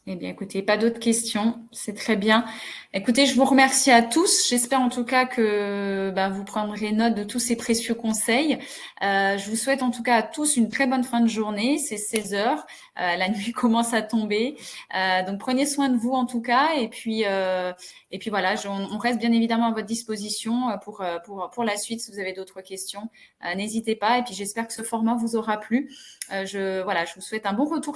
[SPEAKER 1] Eh bien, écoutez, pas d'autres questions, c'est très bien. Écoutez, je vous remercie à tous. J'espère en tout cas que vous prendrez note de tous ces précieux conseils. Je vous souhaite en tout cas à tous une très bonne fin de journée. C'est 16 heures, la nuit commence à tomber. Donc prenez soin de vous en tout cas. Et puis voilà, on reste bien évidemment à votre disposition pour la suite. Si vous avez d'autres questions, n'hésitez pas. Et puis j'espère que ce format vous aura plu. Je vous souhaite un bon retour